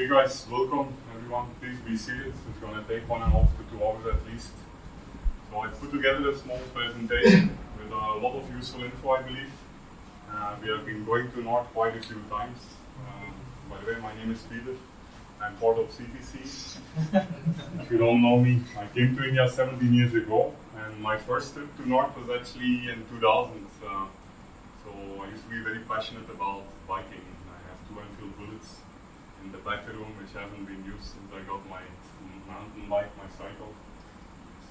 guys, welcome everyone. Please be seated. It's going to take 1.5 to 2 hours at least. So I put together a small presentation with a lot of useful info, I believe. We have been going to North quite a few times. By the way, my name is Peter. I'm part of CTC. If you don't know me, I came to India 17 years ago, and my first trip to North was actually in 2000. So I used to be very passionate about biking. I have 2 Enfield Bullets in the back room, which haven't been used since I got my mountain bike, my cycle.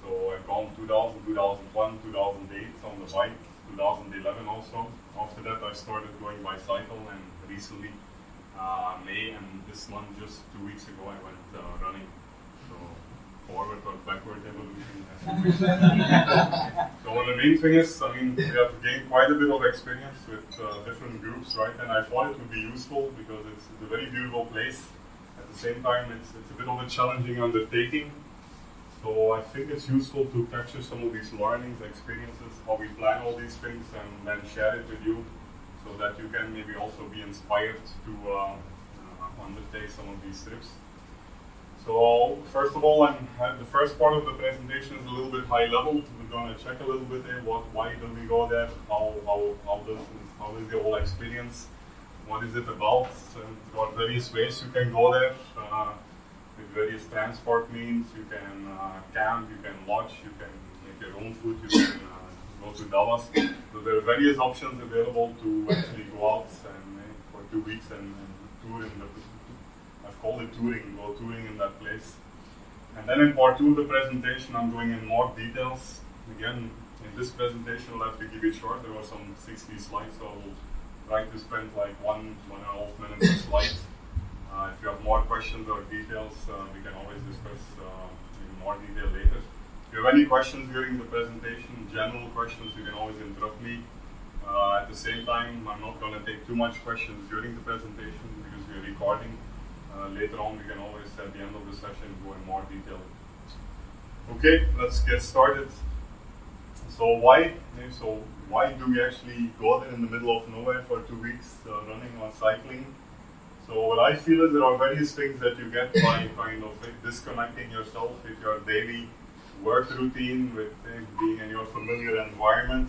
So I've gone 2000, 2001, 2008 on the bike, 2011 also. After that I started going by cycle, and recently, May and this month, just 2 weeks ago, I went running. So forward or backward evolution. So the main thing is, I mean, we have gained quite a bit of experience with different groups, right? And I thought it would be useful because it's a very beautiful place. At the same time, it's a bit of a challenging undertaking. So I think it's useful to capture some of these learnings, experiences, how we plan all these things, and then share it with you, so that you can maybe also be inspired to undertake some of these trips. So first of all, the first part of the presentation is a little bit high level. We're going to check a little bit why do we go there, how is the whole experience, what is it about, there are various ways you can go there, with various transport means. You can camp, you can lodge, you can make your own food, you can go to Dallas. So there are various options available to actually go out and for 2 weeks and tour in the, I've called it touring, go touring in that place. And then in part 2 of the presentation, I'm going in more details. Again, in this presentation, I'll have to keep it short. There were some 60 slides, so I will try to spend like 1.5 minutes per slide. If you have more questions or details, we can always discuss in more detail later. If you have any questions during the presentation, general questions, you can always interrupt me. At the same time, I'm not going to take too much questions during the presentation because we're recording. Later on, we can always, at the end of the session, go in more detail. Okay, let's get started. So why do we actually go there in the middle of nowhere for 2 weeks running or cycling? So what I feel is there are various things that you get by kind of disconnecting yourself with your daily work routine, with being in your familiar environment,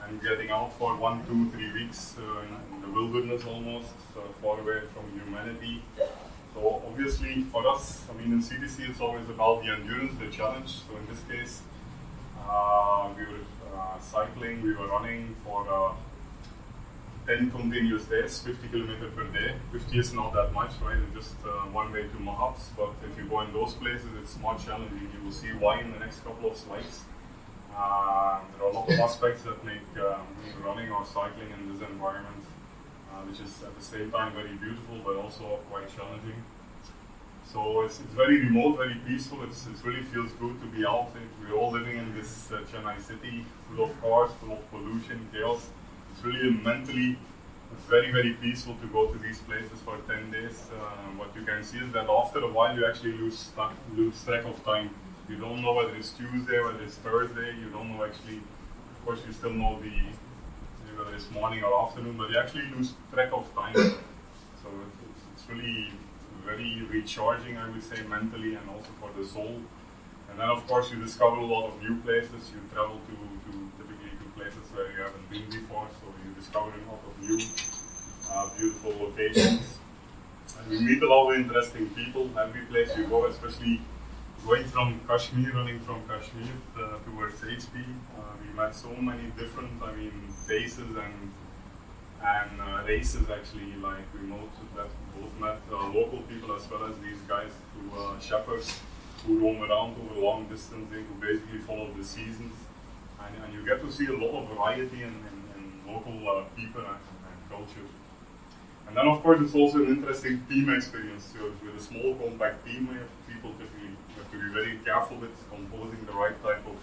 and getting out for 1, 2, 3 weeks in the wilderness almost, far away from humanity. So obviously for us, I mean in CTC it's always about the endurance, the challenge. So in this case, we were cycling, we were running for 10 continuous days, 50 kilometers per day. 50 is not that much, right? It's just one way to Mahaps. But if you go in those places, it's more challenging. You will see why in the next couple of slides. There are a lot of aspects that make running or cycling in this environment, which is at the same time very beautiful, but also quite challenging. So it's very remote, very peaceful. It really feels good to be out. We're all living in this Chennai city, full of cars, full of pollution, chaos. It's really mentally very, very peaceful to go to these places for 10 days. What you can see is that after a while you actually lose track of time. You don't know whether it's Tuesday, whether it's Thursday. You don't know actually. Of course, you still know whether it's morning or afternoon, but you actually lose track of time. So it's really very recharging, I would say, mentally and also for the soul. And then, of course, you discover a lot of new places. You travel to typically to places where you haven't been before, so you discover a lot of new, beautiful locations. And you meet a lot of interesting people every place you go, especially going from Kashmir, running from Kashmir towards HP. We met so many different, faces and races actually. Like we both met local people as well as these guys who shepherds who roam around over long distances, who basically follow the seasons. And you get to see a lot of variety in local people and culture. And then of course it's also an interesting team experience. So with a small compact team, we have people typically have to be very careful with composing the right type of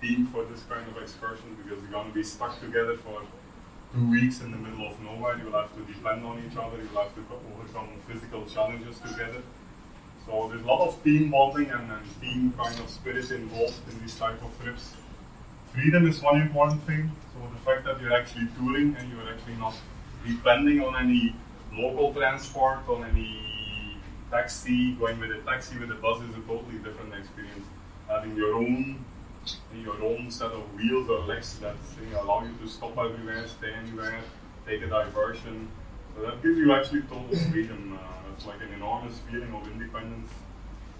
team for this kind of excursion, because you're going to be stuck together for 2 weeks in the middle of nowhere. You will have to depend on each other, you will have to overcome physical challenges together. So there's a lot of team bonding and team kind of spirit involved in these type of trips. Freedom is one important thing. So the fact that you're actually touring and you're actually not depending on any local transport, on any taxi, going with a taxi with a bus is a totally different experience. Having your own set of wheels or legs that allow you to stop everywhere, stay anywhere, take a diversion. So that gives you actually total freedom. It's like an enormous feeling of independence.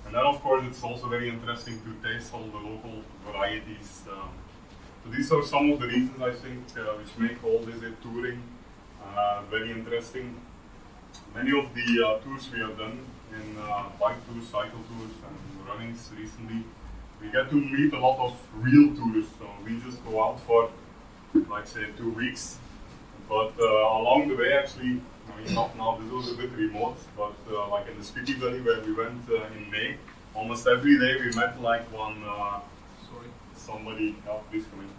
And then of course it's also very interesting to taste all the local varieties. So these are some of the reasons I think which make all this touring very interesting. Many of the tours we have done in bike tours, cycle tours and runnings recently, we get to meet a lot of real tourists. So we just go out for, like say, 2 weeks. But along the way, actually, I mean, not now, this was a bit remote, but like in the Spiti Valley where we went in May, almost every day we met like somebody, please come in.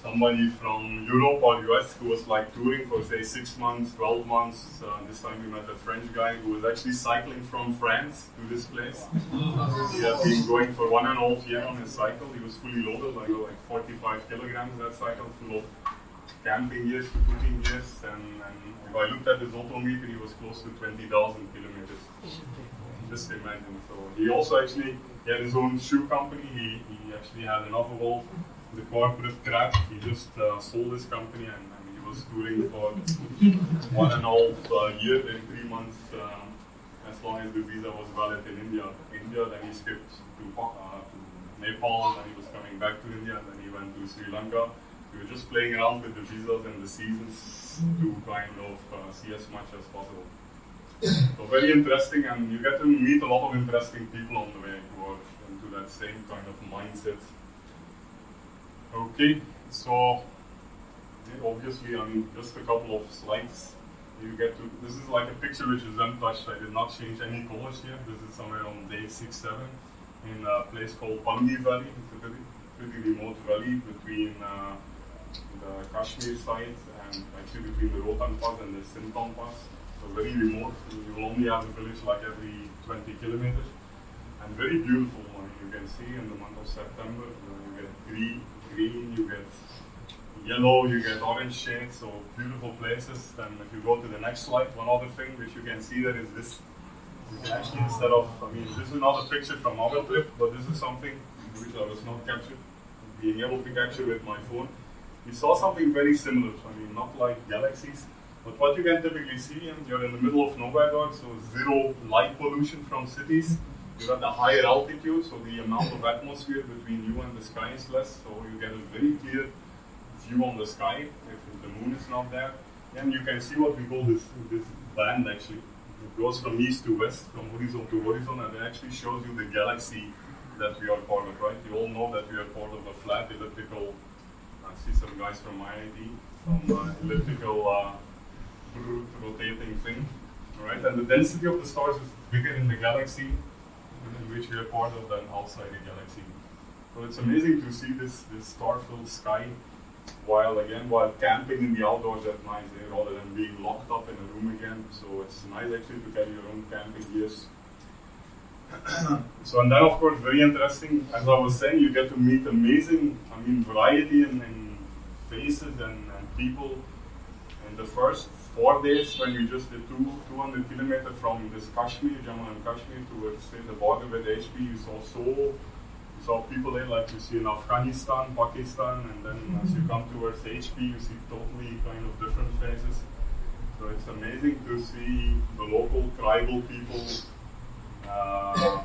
Somebody from Europe or US who was like touring for say 6 months, 12 months. This time we met a French guy who was actually cycling from France to this place. He had been going for 1.5 years on his cycle. He was fully loaded, like 45 kilograms that cycle, full of camping gears, cooking gears, and if I looked at his odometer, he was close to 20,000 kilometers. Just imagine. So he also actually had his own shoe company. He actually had enough of all the corporate crap. He just sold his company and he was touring for 1.5 year in 3 months, as long as the visa was valid in India. Then he skipped to Nepal, then he was coming back to India, and then he went to Sri Lanka. We were just playing around with the visas and the seasons to kind of see as much as possible. So very interesting, and you get to meet a lot of interesting people on the way who are into that same kind of mindset. Okay, so obviously, I mean, just a couple of slides. You get to, this is like a picture which is untouched. I did not change any colors here. This is somewhere on day 6, 7 in a place called Pandi Valley. It's a pretty remote valley between the Kashmir side and actually between the Rohtang Pass and the Sinton Pass. So very remote. You will only have a village like every 20 kilometers. And very beautiful. I mean, you can see in the month of September, you get green, you get yellow, you get orange shades, so beautiful places. Then if you go to the next slide, one other thing which you can see there is this. You can actually, instead of, I mean, this is another picture from our trip, but this is something which I was not being able to capture with my phone. We saw something very similar. I mean, not like galaxies, but what you can typically see, and you're in the middle of nowhere, so zero light pollution from cities. You're at a higher altitude, so the amount of atmosphere between you and the sky is less, so you get a very clear view on the sky if the moon is not there. And you can see what we call this band actually. It goes from east to west, from horizon to horizon, and it actually shows you the galaxy that we are part of, right? You all know that we are part of a flat elliptical, I see some guys from IIT, some elliptical rotating thing, right? And the density of the stars is bigger in the galaxy in which we are part of than outside the galaxy. So it's amazing to see this star-filled sky while camping in the outdoors at night, rather than being locked up in a room again. So it's nice actually to carry your own camping gears. So, and then of course, very interesting, as I was saying, you get to meet amazing, variety in faces and people. In the first 4 days, when we just did 200 kilometers from this Kashmir, Jammu and Kashmir, towards say, the border with HP, you saw people there like you see in Afghanistan, Pakistan, and then as you come towards HP, you see totally kind of different faces. So it's amazing to see the local tribal people, a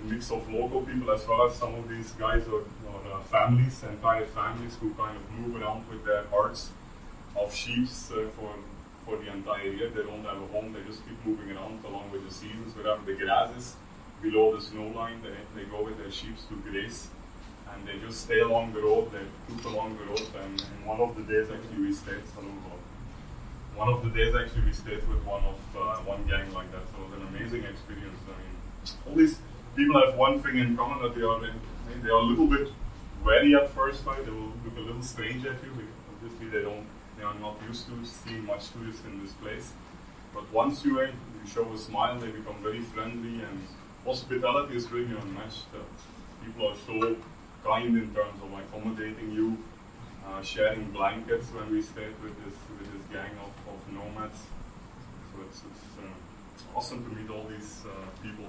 mix of local people as well as some of these guys or families, entire families who kind of move around with their herds of sheep for the entire year. They don't have a home, they just keep moving around along with the seasons. Wherever the grass is below the snow line, they go with their sheep to graze, and they just stay along the road, they poop along the road. And one of the days actually we stayed with one gang like that. So it was an amazing experience. I mean, all these people have one thing in common, that they are a little bit wary at first, right? They will look a little strange at you because obviously they are not used to seeing much tourists in this place. But once you show a smile, they become very friendly, and hospitality is really unmatched. People are so kind in terms of accommodating you, sharing blankets when we stayed with this gang of nomads. So it's awesome to meet all these people.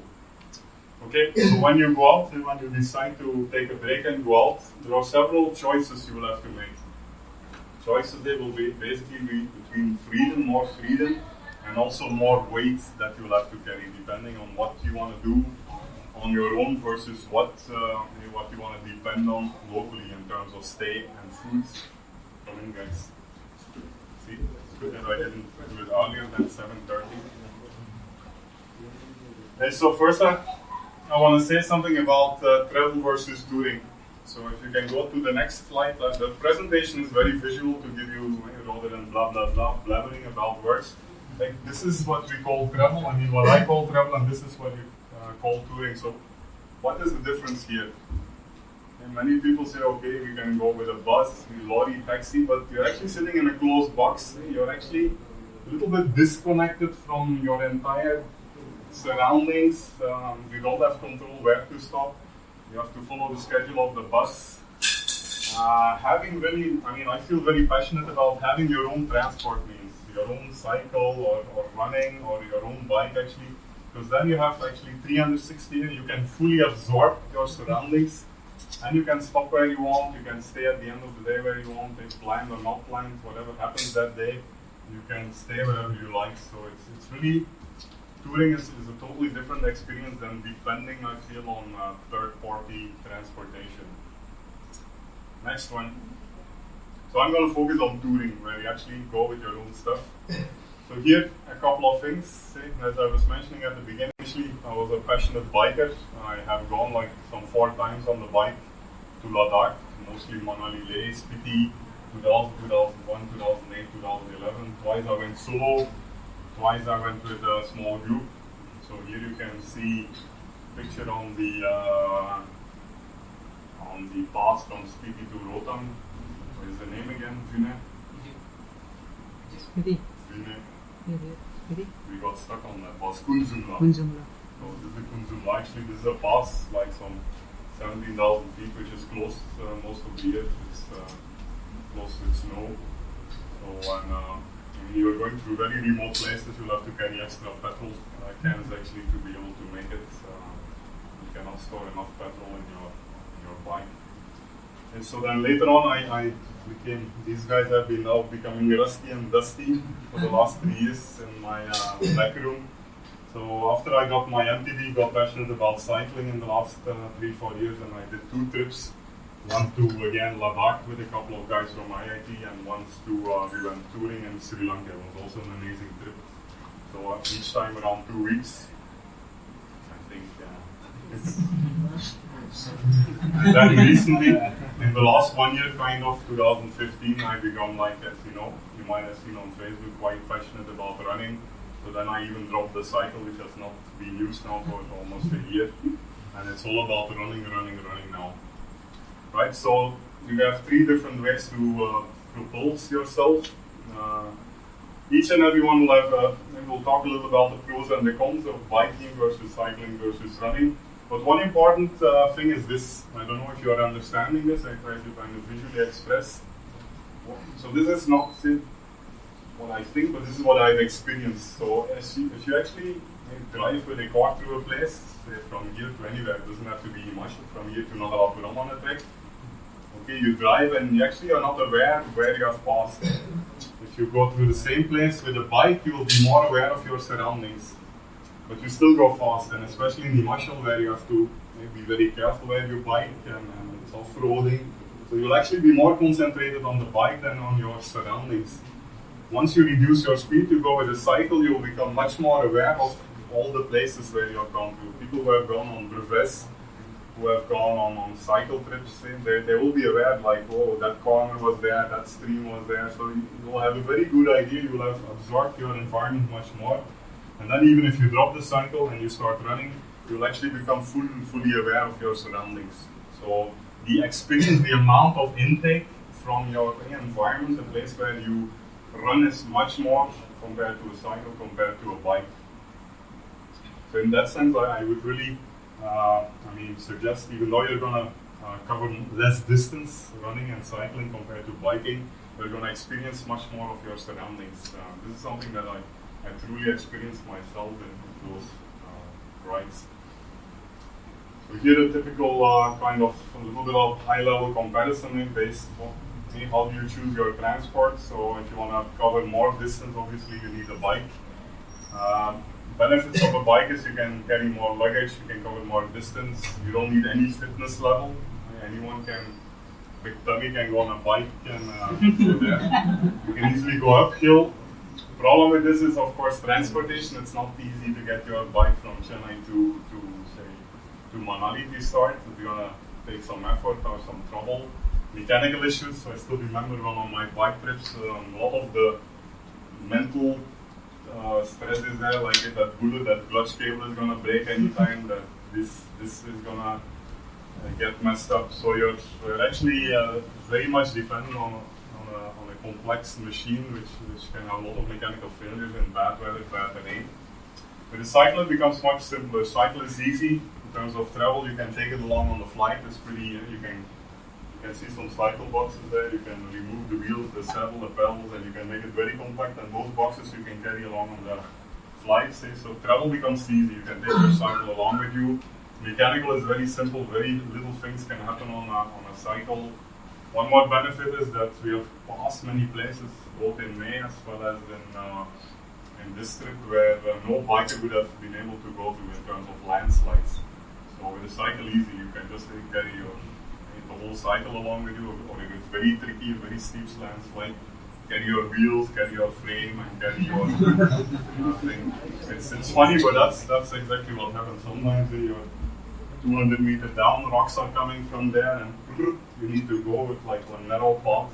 Okay, so when you go out, when you decide to take a break and go out, there are several choices you will have to make. Choices, they will be basically be between more freedom, and also more weight that you will have to carry, depending on what you want to do on your own versus what you want to depend on locally in terms of stay and food. Come in, guys. See, it's good that I didn't do it earlier than 7:30. Okay, so first I want to say something about travel versus touring. So if you can go to the next slide, the presentation is very visual to give you, rather than blah blah blah, blabbering about words. Like, this is what we call travel. I mean, what I call travel, and this is what you call touring. So what is the difference here? And many people say, okay, we can go with a bus, lorry, taxi, but you're actually sitting in a closed box. You're actually a little bit disconnected from your entire surroundings. You don't have control where to stop. You have to follow the schedule of the bus. I feel very passionate about having your own transport means, your own cycle or running or your own bike actually, because then you have actually 360, you can fully absorb your surroundings, and you can stop where you want, you can stay at the end of the day where you want, it's planned or not planned, whatever happens that day, you can stay wherever you like. So it's really, touring is a totally different experience than depending, I feel, on third-party transportation. Next one. So I'm going to focus on touring, where you actually go with your own stuff. So here, a couple of things. As I was mentioning at the beginning, initially I was a passionate biker. I have gone like some 4 times on the bike to Ladakh, mostly Manali, Leh, Spiti, 2000, 2001, 2008, 2011. Twice I went solo. Twice I went with a small group. So here you can see a picture on the pass from Spiti to Rohtang. What is the name again? Vinay? Spiti. Vinay. Spiti. We got stuck on that pass. Kunzumla. Kunzumla. So this is the Kunzumla. Actually, this is a pass like some 17,000 feet, which is closed most of the year. It's closed with snow. So you are going through very remote places, you'll have to carry extra petrol cans actually to be able to make it. You cannot store enough petrol in your bike. And so then later on I became, these guys have been now becoming rusty and dusty for the last 3 years in my back room. So after I got my MTB, got passionate about cycling in the last 3-4 years, and I did 2 trips. One to, again, Ladakh with a couple of guys from IIT, and once to, we went touring in Sri Lanka. It was also an amazing trip. So each time around 2 weeks, I think. And then recently, in the last 1 year, kind of 2015, I become like, as you know, you might have seen on Facebook, quite passionate about running. So then I even dropped the cycle, which has not been used now for almost a year. And it's all about running now. Right, so you have 3 different ways to propulse yourself. Each and every one will have, we'll talk a little about the pros and the cons of biking versus cycling versus running. But one important thing is this. I don't know if you are understanding this. I try to kind of visually express. So this is not what I think, but this is what I've experienced. So if you actually drive with a car through a place, say from here to anywhere, it doesn't have to be Himalayas, from here to Nagaland on a trek. Okay, you drive and you actually are not aware where you have passed. If you go through the same place with a bike, you will be more aware of your surroundings. But you still go fast, and especially in Himachal, where you have to be very careful where you bike, and it's off-roading. So you'll actually be more concentrated on the bike than on your surroundings. Once you reduce your speed, you go with a cycle, you'll become much more aware of all the places where you have gone to. People who have gone on breves, who have gone on cycle trips, they will be aware, like, oh, that corner was there, that stream was there. So you will have a very good idea, you will have absorbed your environment much more. And then even if you drop the cycle and you start running, you'll actually become fully aware of your surroundings. So the experience, the amount of intake from your environment, the place where you run, is much more compared to a cycle, compared to a bike. So in that sense, I would really suggest, even though you're going to cover less distance running and cycling compared to biking, you're going to experience much more of your surroundings. This is something that I truly experienced myself in those rides. So here a typical kind of a little bit of high-level comparison based on how do you choose your transport. So if you want to cover more distance, obviously you need a bike. Benefits of a bike is you can carry more luggage, you can cover more distance, you don't need any fitness level. Anyone can, big tummy can go on a bike and go there. You can easily go uphill. Problem with this is, of course, transportation. It's not easy to get your bike from Chennai to Manali to start. It's gonna take some effort or some trouble. Mechanical issues. So I still remember one of my bike trips. A lot of the mental stress is there, like that bullet, that clutch cable is gonna break anytime. That this is gonna get messed up. So you're actually very much dependent on a complex machine, which can have a lot of mechanical failures in bad weather, bad terrain. With a cycle, it becomes much simpler. Cycle is easy in terms of travel. You can take it along on the flight. It's pretty. You can see some cycle boxes there. You can remove the wheels, the saddle, the pedals, and you can make it very compact. And those boxes you can carry along on the flight. So travel becomes easy. You can take your cycle along with you. Mechanical is very simple. Very little things can happen on a cycle. One more benefit is that we have passed many places, both in May as well as in this trip, where no biker would have been able to go through in terms of landslides. So with a cycle easy, you can just carry the whole cycle along with you, or if it's very tricky, very steep landslide, carry your wheels, carry your frame, and carry your thing. It's funny, but that's exactly what happens. Sometimes you're 200 meters down, rocks are coming from there, and you need to go with like a narrow path,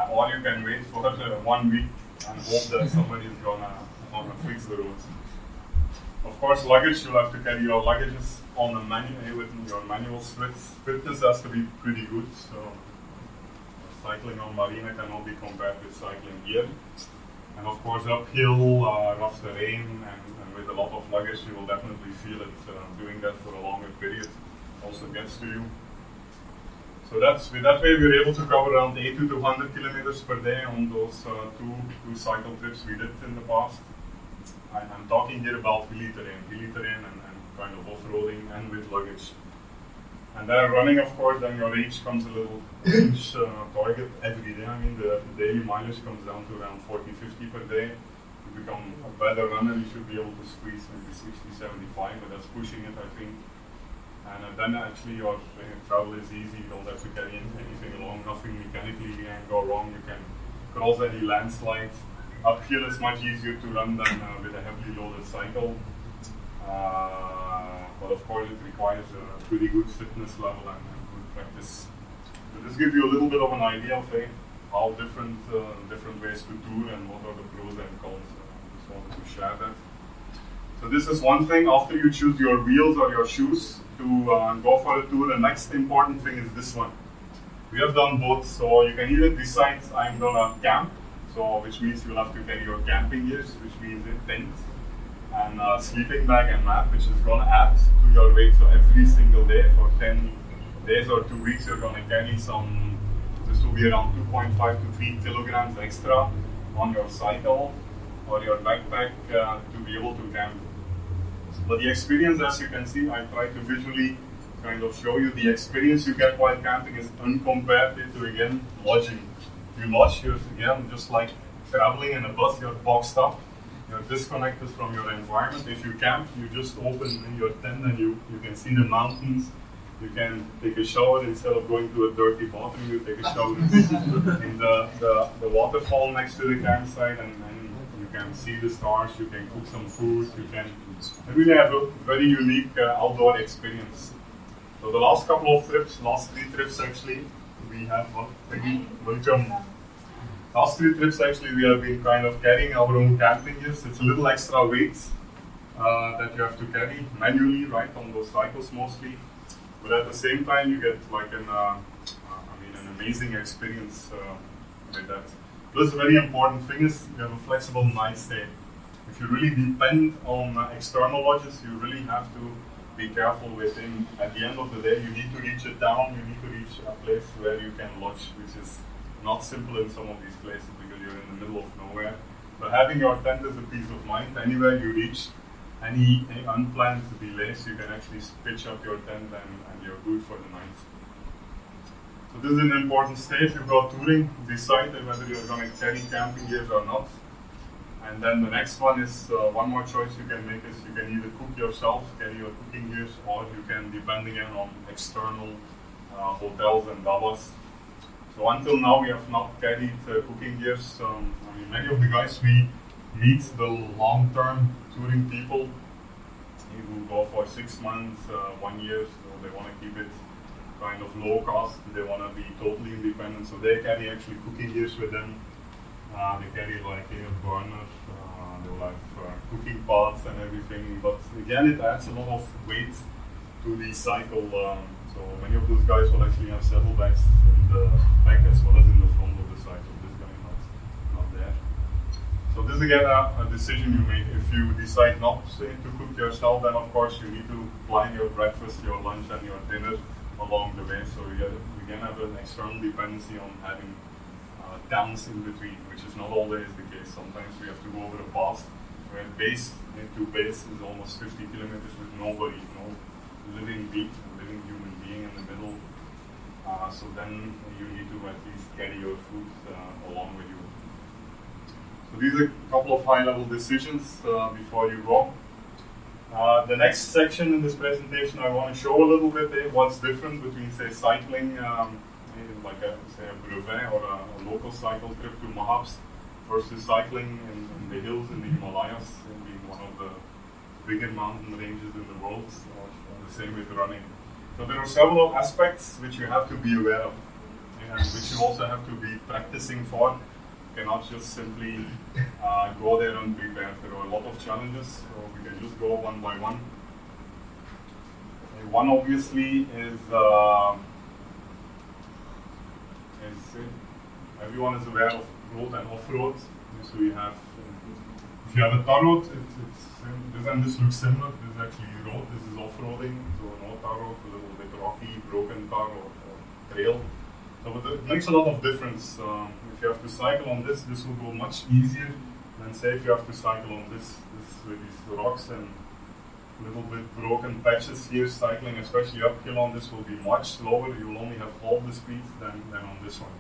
or you can wait for 1 week and hope that somebody is gonna fix the roads. Of course, luggage, you'll have to carry your luggages on the manual with your manual splits. Fitness has to be pretty good, so cycling on Marina cannot be compared with cycling here. And of course, uphill, rough terrain, and with a lot of luggage, you will definitely feel it doing that for a longer period. Also gets to you. So with that way, we were able to cover around 80 to 100 kilometers per day on those two cycle trips we did in the past. I'm talking here about hilly terrain and kind of off-roading and with luggage. And then running, of course, then your age comes a little range target every day. I mean, the daily mileage comes down to around 40-50 per day. To become a better runner, you should be able to squeeze maybe 60-75, but that's pushing it, I think. And then actually your travel is easy. You don't have to carry anything along. Nothing mechanically can go wrong. You can cross any landslides. Uphill is much easier to run than with a heavily loaded cycle. But of course it requires a pretty good fitness level and good practice. So this gives you a little bit of an idea of how different ways to tour and what are the pros and cons. Just wanted to share that. So this is one thing. After you choose your wheels or your shoes to go for a tour, the next important thing is this one. We have done both, so you can either decide I'm gonna camp, so which means you'll have to carry your camping gears, which means a tent and sleeping bag and mat, which is gonna add to your weight. So every single day for 10 days or 2 weeks, you're gonna carry some. This will be around 2.5 to 3 kilograms extra on your cycle or your backpack to be able to camp. But the experience, as you can see, I try to visually kind of show you the experience you get while camping is uncompared to, again, lodging. You lodge, you're again just like traveling in a bus, you're boxed up, you're disconnected from your environment. If you camp, you just open your tent and you can see the mountains. You can take a shower instead of going to a dirty bathroom, you take a shower in the waterfall next to the campsite, and you can see the stars, you can cook some food, you can really have a very unique outdoor experience. So the last couple of trips, last 3 trips actually, we have, welcome. Last 3 trips actually we have been kind of carrying our own camping gears. It's a little extra weight that you have to carry manually, right, on those cycles mostly. But at the same time you get like an amazing experience with that. Plus a very important thing is you have a flexible night stay. If you really depend on external lodges, you really have to be careful with him. At the end of the day, you need to reach a town, you need to reach a place where you can lodge, which is not simple in some of these places because you're in the middle of nowhere. So having your tent is a peace of mind. Anywhere you reach, any unplanned delays, you can actually pitch up your tent and you're good for the night. So this is an important step. If you go touring, decide whether you're going to carry camping gear or not. And then the next one is one more choice you can make is you can either cook yourself, carry your cooking gears, or you can depend again on external hotels and dabas. So until now we have not carried cooking gears. I mean, many of the guys we meet, the long-term touring people, who go for 6 months, 1 year, so they want to keep it kind of low cost. They want to be totally independent, so they carry actually cooking gears with them. They carry like a burner, they will have cooking pots and everything. But again, it adds a lot of weight to the cycle. So many of those guys will actually have saddlebags in the back as well as in the front of the cycle. This guy not there. So this is again a decision you make. If you decide not to cook yourself, then of course you need to plan your breakfast, your lunch, and your dinner along the way. So you again have an external dependency on having downs in between, which is not always the case. Sometimes we have to go over a pass where base to base is almost 50 kilometers with nobody, no living human being in the middle. So then you need to at least carry your food along with you. So these are a couple of high-level decisions before you go. The next section in this presentation, I want to show a little bit what's different between, say, cycling, like a brevet or a local cycle trip to Mahabs, versus cycling in the hills in the Himalayas, being one of the bigger mountain ranges in the world, or the same with running. So there are several aspects which you have to be aware of, and which you also have to be practicing for. You cannot just simply go there unprepared. There are a lot of challenges, so we can just go one by one. One obviously is everyone is aware of road and off-road. So you have, if you have a tar road, this looks similar. This is actually road. This is off-roading. So no tar road, a little bit rocky, broken tar or trail. So it makes a lot of difference. If you have to cycle on this will go much easier than say if you have to cycle on this with these rocks and little bit broken patches here. Cycling, especially uphill on this, will be much slower. You will only have half the speed than on this one.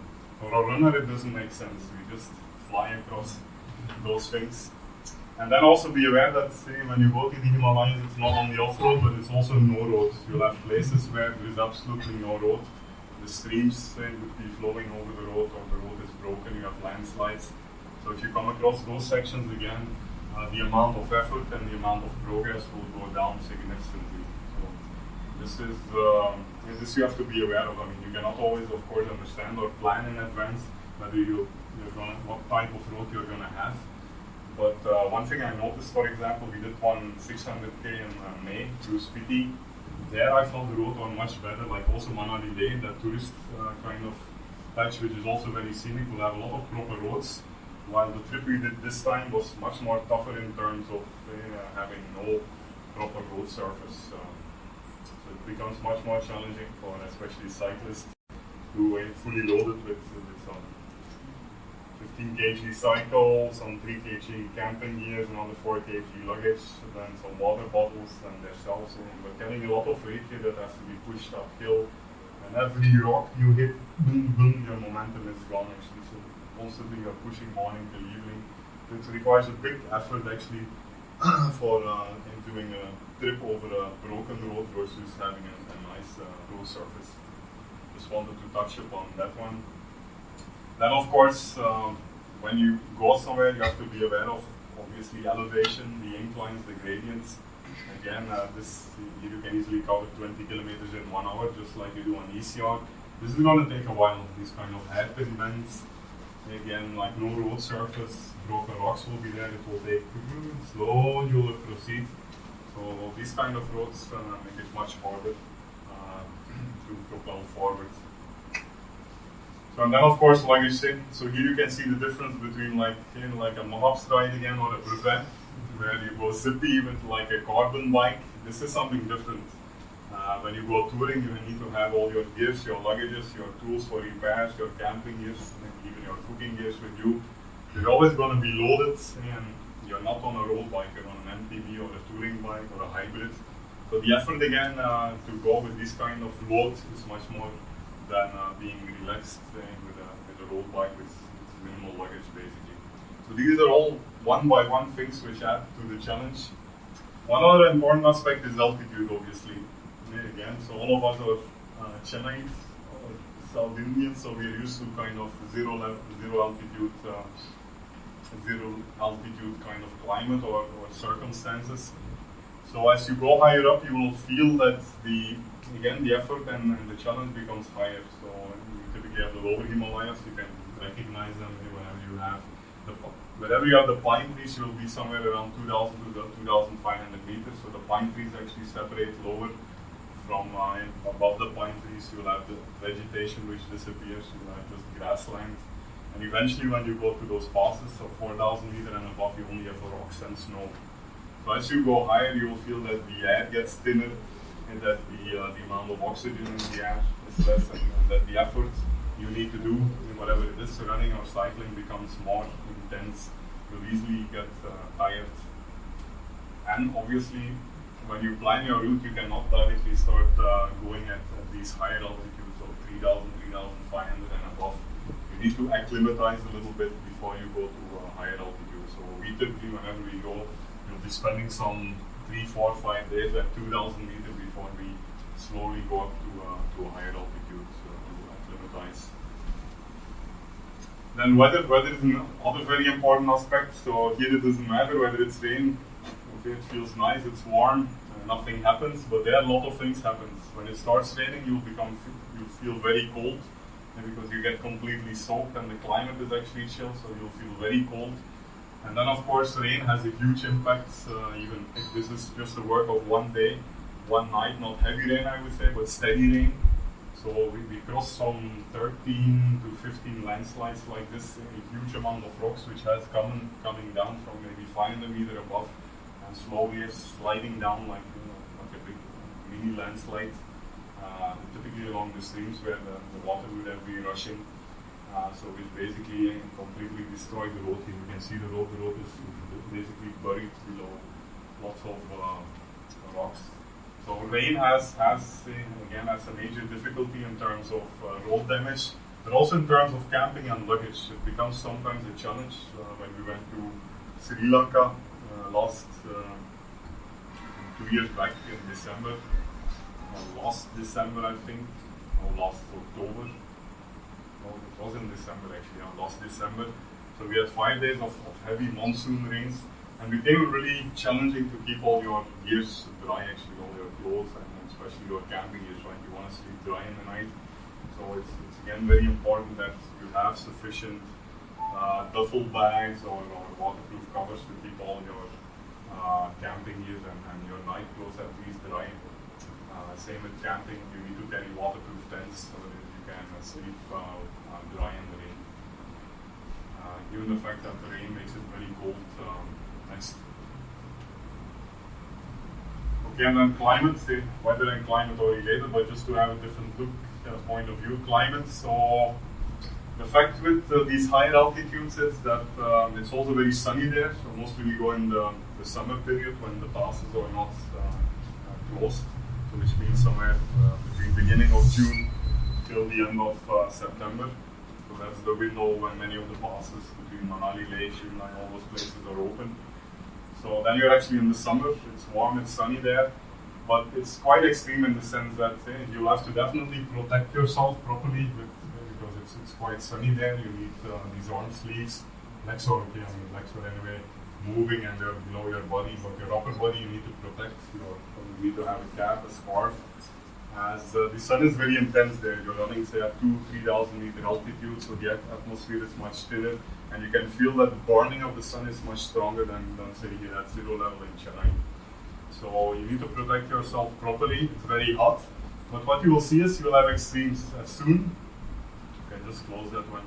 For a runner, it doesn't make sense. We just fly across those things. And then also be aware that, say, when you go to the Himalayas, it's not only off-road, but it's also no road. You'll have places where there is absolutely no road. The streams would be flowing over the road, or the road is broken, you have landslides. So if you come across those sections again, the amount of effort and the amount of progress will go down significantly. So this you have to be aware of. I mean, you cannot always, of course, understand or plan in advance whether what type of road you're gonna have. But one thing I noticed, for example, we did one 600k in May through Spiti. There I found the road one much better, like also Manali Lane, that tourist kind of patch, which is also very scenic, will have a lot of proper roads, while the trip we did this time was much more tougher in terms of having no proper road surface. So it becomes much more challenging for especially cyclists who are fully loaded with some 15 kg cycles, some 3 kg camping gears, another 4 kg luggage, then some water bottles and their cell phone. But carrying a lot of weight here that has to be pushed uphill, and every rock you hit, boom, boom, your momentum is gone actually. So constantly you're pushing morning till evening. It requires a big effort actually for doing a trip over a broken road versus having a nice road surface. Just wanted to touch upon that one. Then of course, when you go somewhere, you have to be aware of obviously elevation, the inclines, the gradients. Again, you can easily cover 20 kilometers in 1 hour, just like you do on ECR. This is going to take a while. These kind of hairpin bends. Again, like no road surface, broken rocks will be there. It will take slowly, you will proceed. So these kind of roads make it much harder to propel forward. So and then of course, like I said, so here you can see the difference between like a Mahabs ride again or a brevet, where you go zippy with like a carbon bike. This is something different. When you go touring, you need to have all your gears, your luggages, your tools for repairs, your camping gears, even your cooking gears with you. you're always going to be loaded, and you're not on a road bike, you're on an MTB or a touring bike or a hybrid. So the effort again to go with this kind of load is much more than being relaxed with a road bike with minimal luggage basically. So these are all one by one things which add to the challenge. One other important aspect is altitude, obviously. Again, so all of us are Chennaites or South Indians, so we're used to kind of zero altitude kind of climate or circumstances. So as you go higher up, you will feel that the effort and the challenge becomes higher. So you typically have the lower Himalayas, you can recognize them wherever you have the pine trees, you will be somewhere around 2,000 to 2,500 meters. So the pine trees actually separate lower from above the pine trees. You will have the vegetation which disappears, you will have just grassland. And eventually when you go to those passes of 4,000 meters and above, you only have rocks and snow. So as you go higher, you will feel that the air gets thinner and that the amount of oxygen in the air is less, and that the effort you need to do, whatever it is, running or cycling, becomes more intense. You'll easily get tired. And obviously, when you plan your route, you cannot directly start going at these higher altitudes of 3,000, 3,500 and above. You need to acclimatize a little bit before you go to higher altitude. So we typically, whenever we go, we'll be spending some 3, 4, 5 days at 2,000 meters before we slowly go up to a higher altitude to acclimatize. Then weather is another very important aspect. So here it doesn't matter whether it's rain, okay, it feels nice, it's warm, nothing happens, but there a lot of things happen. When it starts raining, you feel very cold, because you get completely soaked and the climate is actually chill, so you'll feel very cold. And then of course rain has a huge impact, even if this is just a work of one day, one night, not heavy rain I would say, but steady rain. So we crossed some 13 to 15 landslides like this, a huge amount of rocks which has coming down from maybe 500 meters above and slowly is sliding down like a big mini landslide, typically along the streams where the water would have been rushing. So which basically completely destroyed the road here. You can see the road is basically buried below lots of rocks. So rain has a major difficulty in terms of road damage, but also in terms of camping and luggage. It becomes sometimes a challenge. When we went to Sri Lanka last 2 years back in December, last December I think, or last October. No, it was in December actually, last December. So we had 5 days of heavy monsoon rains, and it became really challenging to keep all your gears dry, actually, all your clothes, and especially your camping gears, right? You want to sleep dry in the night. So it's again very important that you have sufficient duffel bags or waterproof covers to keep all your camping gears and your night clothes at least dry. Same with camping, you need to carry waterproof tents so that you can sleep dry in the rain. Given the fact that the rain makes it very cold. Next. Okay, and then climate, weather and climate are related, but just to have a different point of view, climate. So the fact with these higher altitudes is that it's also very sunny there. So mostly we go in the summer period when the passes are not closed. So which means somewhere between beginning of June till the end of September. So that's the window when many of the passes between Manali, Leh, Shimla, all those places are open. So then you're actually in the summer, it's warm, it's sunny there, but it's quite extreme in the sense that you'll have to definitely protect yourself properly because it's quite sunny there. You need these arm sleeves, legs are okay, legs are anyway moving and they're below your body, but your upper body you need to protect. You need to have a cap, a scarf. As the sun is very intense there, you're running say at 2,000-3,000 meter altitude, so the atmosphere is much thinner, and you can feel that the burning of the sun is much stronger than say here at zero level in Chennai. So you need to protect yourself properly. It's very hot, but what you will see is you will have extremes. As soon, okay, just close that one.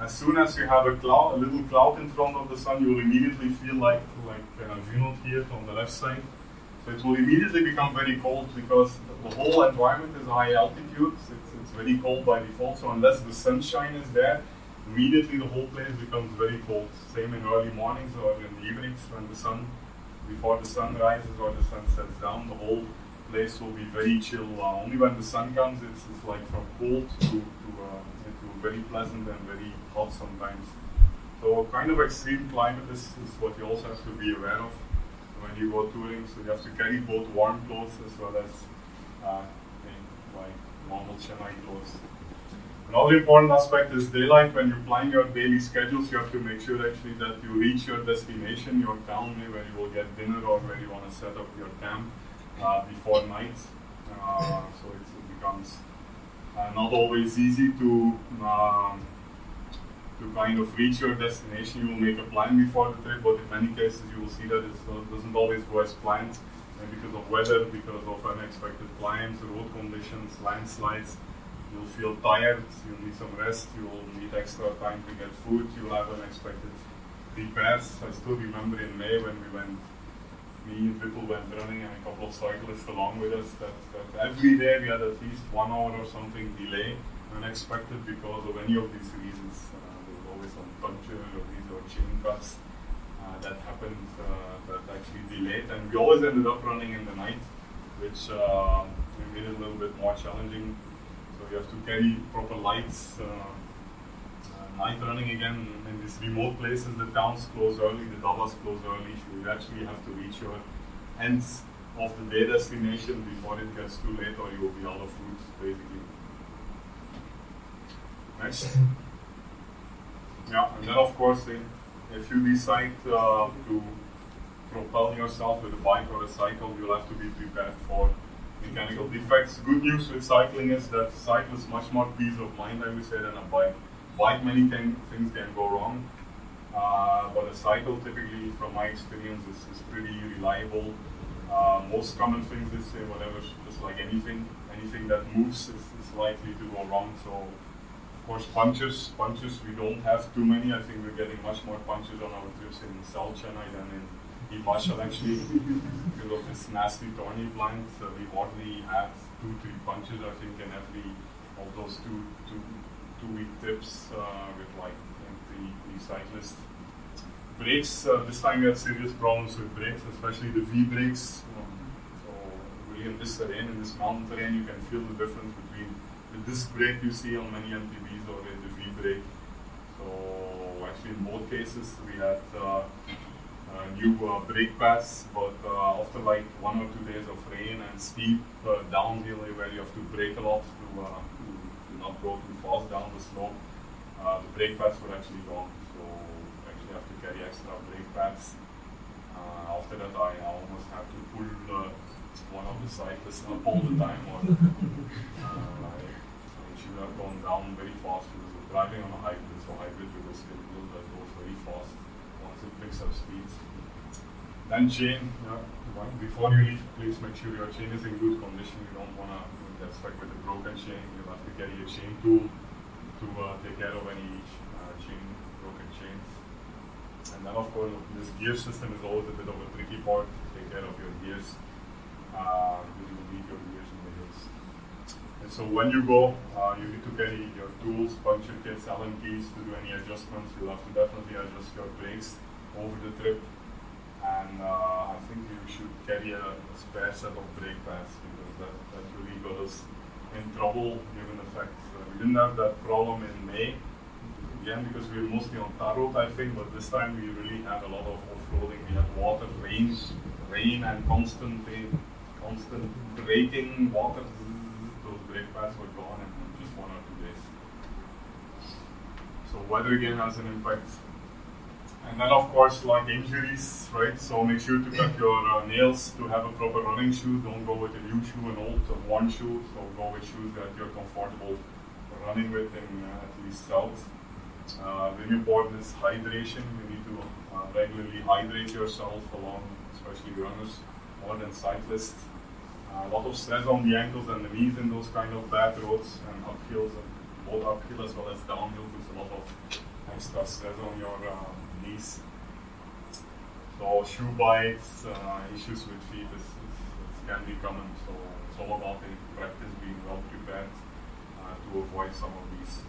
As soon as you have a little cloud in front of the sun, you will immediately feel like Vinod here on the left side. So it will immediately become very cold because the whole environment is high altitude. It's very cold by default. So unless the sunshine is there, immediately the whole place becomes very cold. Same in early mornings or in the evenings when before the sun rises or the sun sets down, the whole place will be very chill. Only when the sun comes, it's like from cold to very pleasant and very hot sometimes. So kind of extreme climate is what you also have to be aware of when you go touring. So you have to carry both warm clothes as well as like normal Chennai clothes. Another important aspect is daylight. When you're planning your daily schedules, you have to make sure actually that you reach your destination, your town, where you will get dinner or where you want to set up your camp before night. So it becomes not always easy to kind of reach your destination. You will make a plan before the trip, but in many cases you will see that it doesn't always go as planned, and because of weather, because of unexpected climbs, road conditions, landslides. You'll feel tired, you'll need some rest, you'll need extra time to get food, you'll have unexpected repairs. I still remember in May when me and people went running and a couple of cyclists along with us, that every day we had at least 1 hour or something delay, unexpected because of any of these reasons. There was always some puncture or chain cuts that happened that actually delayed, and we always ended up running in the night, which made it a little bit more challenging. So you have to carry proper lights. Night running again in these remote places, the towns close early, the dabas close early, so you actually have to reach your ends of the day destination before it gets too late or you will be out of food, basically. Next. Yeah, and then of course, if you decide to propel yourself with a bike or a cycle, you'll have to be prepared for mechanical defects. Good news with cycling is that cycle is much more peace of mind, I would say, than a bike. Bike, many things can go wrong, but a cycle, typically, from my experience, is pretty reliable. Most common things is whatever, just like anything that moves is likely to go wrong. So, of course, punctures, we don't have too many. I think we're getting much more punctures on our trips in South Chennai than in Himachal, actually, because of this nasty thorny plant. We hardly have 2-3 punches, I think, in every of those two-week trips with like three cyclists. Brakes, this time we had serious problems with brakes, especially the V brakes. So really in this terrain, in this mountain terrain, you can feel the difference between the disc brake you see on many MTBs or in the V brake. So actually in both cases we had new brake pads, but after like 1 or 2 days of rain and steep downhill where you have to brake a lot to not go too fast down the slope, the brake pads were actually gone. So actually have to carry extra brake pads. After that I almost had to pull one of the cyclists up all the time, or it should have gone down very fast. Because we're driving on a hybrid, so hybrid with a skill wheel that goes very fast once it picks up speed. Then chain, before you leave, please make sure your chain is in good condition. You don't want to get stuck with a broken chain. You'll have to carry a chain tool to take care of any broken chains. And then of course, this gear system is always a bit of a tricky part to take care of your gears. You will need your gears in the hills. And so when you go, you need to carry your tools, puncture kits, Allen keys to do any adjustments. You'll have to definitely adjust your brakes over the trip. And I think you should carry a spare set of brake pads, because that really got us in trouble, given the fact we didn't have that problem in May, again because we were mostly on tar road, I think, but this time we really had a lot of off-roading. We had water, rain and constant braking, water. Those brake pads were gone in just 1 or 2 days. So weather again has an impact. And then of course, like injuries, right? So make sure to cut your nails to have a proper running shoe. Don't go with a new shoe, an old worn shoe. So go with shoes that you're comfortable running with in at least south. Very important is hydration. You need to regularly hydrate yourself along, especially runners, more than cyclists. A lot of stress on the ankles and the knees in those kind of bad roads and uphills, and both uphill as well as downhill puts a lot of extra stress on your knees. So shoe bites, issues with feet can be common. So it's all about in practice being well prepared to avoid some of these.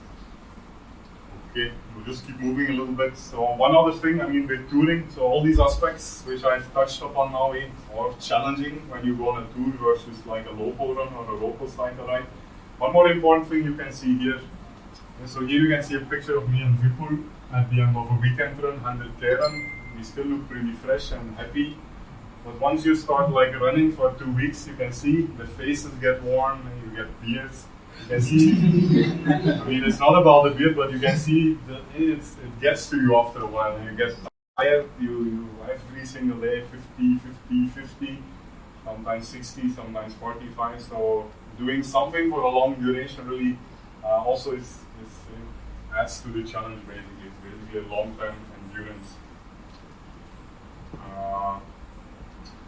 Okay, we'll just keep moving a little bit. So one other thing, I mean, with touring, so all these aspects which I've touched upon now are challenging when you go on a tour versus like a local run or a local cycle ride. One more important thing you can see here. So here you can see a picture of me and Vipul at the end of a weekend run, 100K run. We still look pretty fresh and happy. But once you start like running for 2 weeks, you can see the faces get warm and you get beards. You can see, I mean, it's not about the beard, but you can see that it gets to you after a while. You get tired, you every single day, 50, 50, 50, sometimes 60, sometimes 45. So doing something for a long duration really also adds to the challenge basically. It's basically a long-term endurance.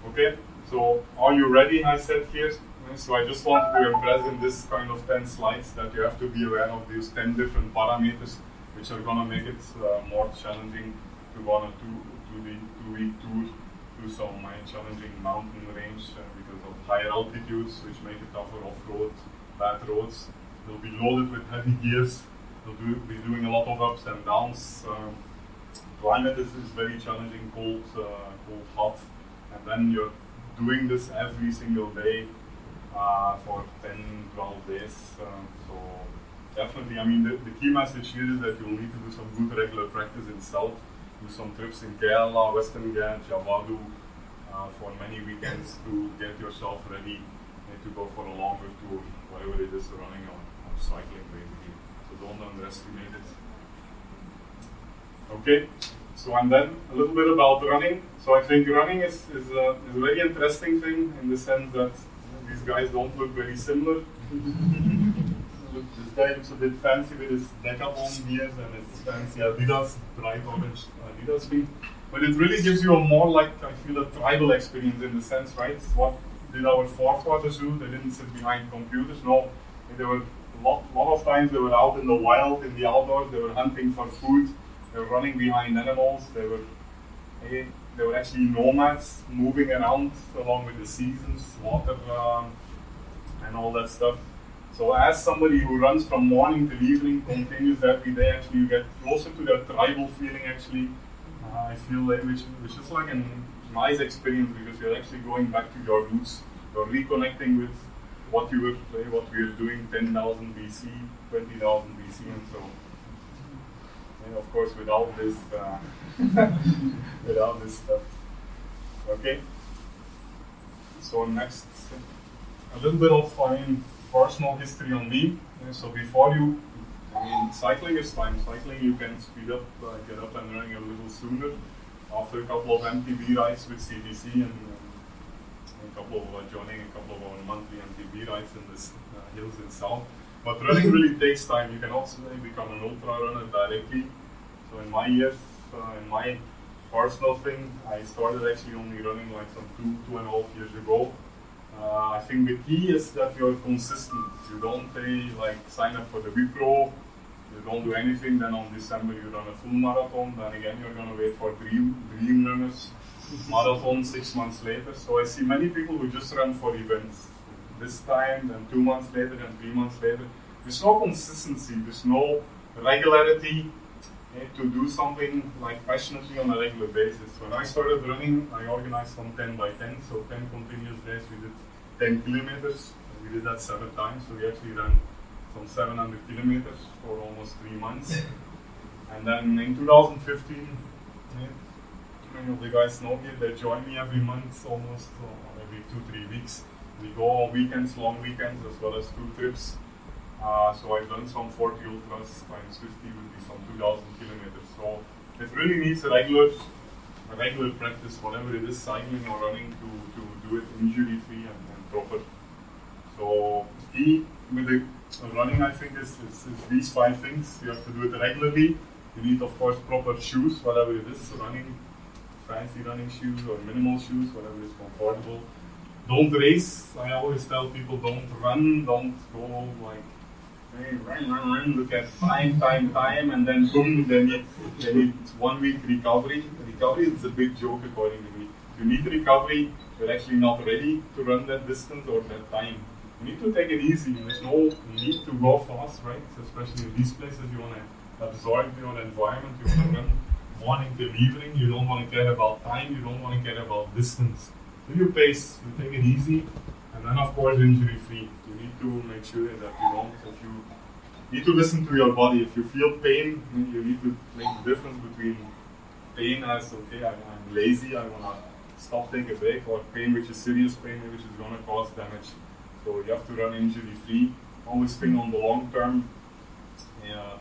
Okay, so are you ready? I said here. So I just want to impress in this kind of 10 slides that you have to be aware of these 10 different parameters which are going to make it more challenging to go on a two-week tour through some challenging mountain range because of higher altitudes which make it tougher off-road, bad roads. They'll be loaded with heavy gears. They'll be doing a lot of ups and downs. Climate is very challenging, cold, hot, and then you're doing this every single day for 10, 12 days. So definitely, I mean, the key message here is that you'll need to do some good regular practice in South, do some trips in Kerala, Western Ghats, Javadu for many weekends to get yourself ready to go for a longer tour, whatever it is, running or cycling basically. So don't underestimate it. Okay, so and then a little bit about running. So I think running is a very interesting thing in the sense that these guys don't look very similar. This guy looks a bit fancy with his Decathlon gears and his fancy Adidas, bright orange Adidas thing. But it really gives you a more like, I feel, a tribal experience in the sense, right? What did our forefathers do? They didn't sit behind computers. No, they were a lot of times they were out in the wild, in the outdoors. They were hunting for food. They were running behind animals. They were actually nomads, moving around along with the seasons, water, and all that stuff. So as somebody who runs from morning till evening, continues every day, actually you get closer to that tribal feeling actually. I feel like, which is like a nice experience because you're actually going back to your roots. You're reconnecting with what you were doing 10,000 BC, 20,000 BC, and so. And of course, without this stuff. Okay. So next, a little bit of personal history on me. So before cycling is fine. Cycling you can speed up, get up and running a little sooner. After a couple of MTB rides with CDC and a couple of joining a couple of our monthly MTB rides in the hills in South. But running really takes time. You can also become an ultra runner directly. So in my years, in my personal thing, I started actually only running like some 2.5 years ago. I think the key is that you're consistent. You don't sign up for the Wipro, you don't do anything, then on December you run a full marathon, then again you're going to wait for dream runners, marathon 6 months later. So I see many people who just run for events. This time, then 2 months later, and 3 months later. There's no consistency, there's no regularity to do something like passionately on a regular basis. When I started running, I organized some 10 by 10, so 10 continuous days. We did 10 kilometers. We did that 7 times, so we actually ran some 700 kilometers for almost 3 months. And then in 2015, many of the guys know me, they join me every month, almost every 2-3 weeks. We go on weekends, long weekends, as well as 2 trips. So I've done some 40 ultras times 50 would be some 2,000 kilometers. So it really needs a regular practice, whatever it is, cycling or running, to do it injury-free and proper. So key with the running, I think, is these 5 things. You have to do it regularly. You need, of course, proper shoes, whatever it is, running, fancy running shoes or minimal shoes, whatever is comfortable. Don't race. I always tell people don't run, don't go like, hey, run, look at time, and then boom, they need 1 week recovery. Recovery is a big joke according to me. You need recovery, you're actually not ready to run that distance or that time. You need to take it easy. There's no need to go fast, right? Especially in these places, you want to absorb your environment. You want to run morning till evening. You don't want to care about time. You don't want to care about distance. So you pace, you take it easy, and then of course injury free. You need to make sure that you don't. If you need to listen to your body. If you feel pain, you need to make the difference between pain as okay, I'm lazy, I want to stop, take a break, or pain which is serious pain, which is going to cause damage. So you have to run injury free. Always think on the long term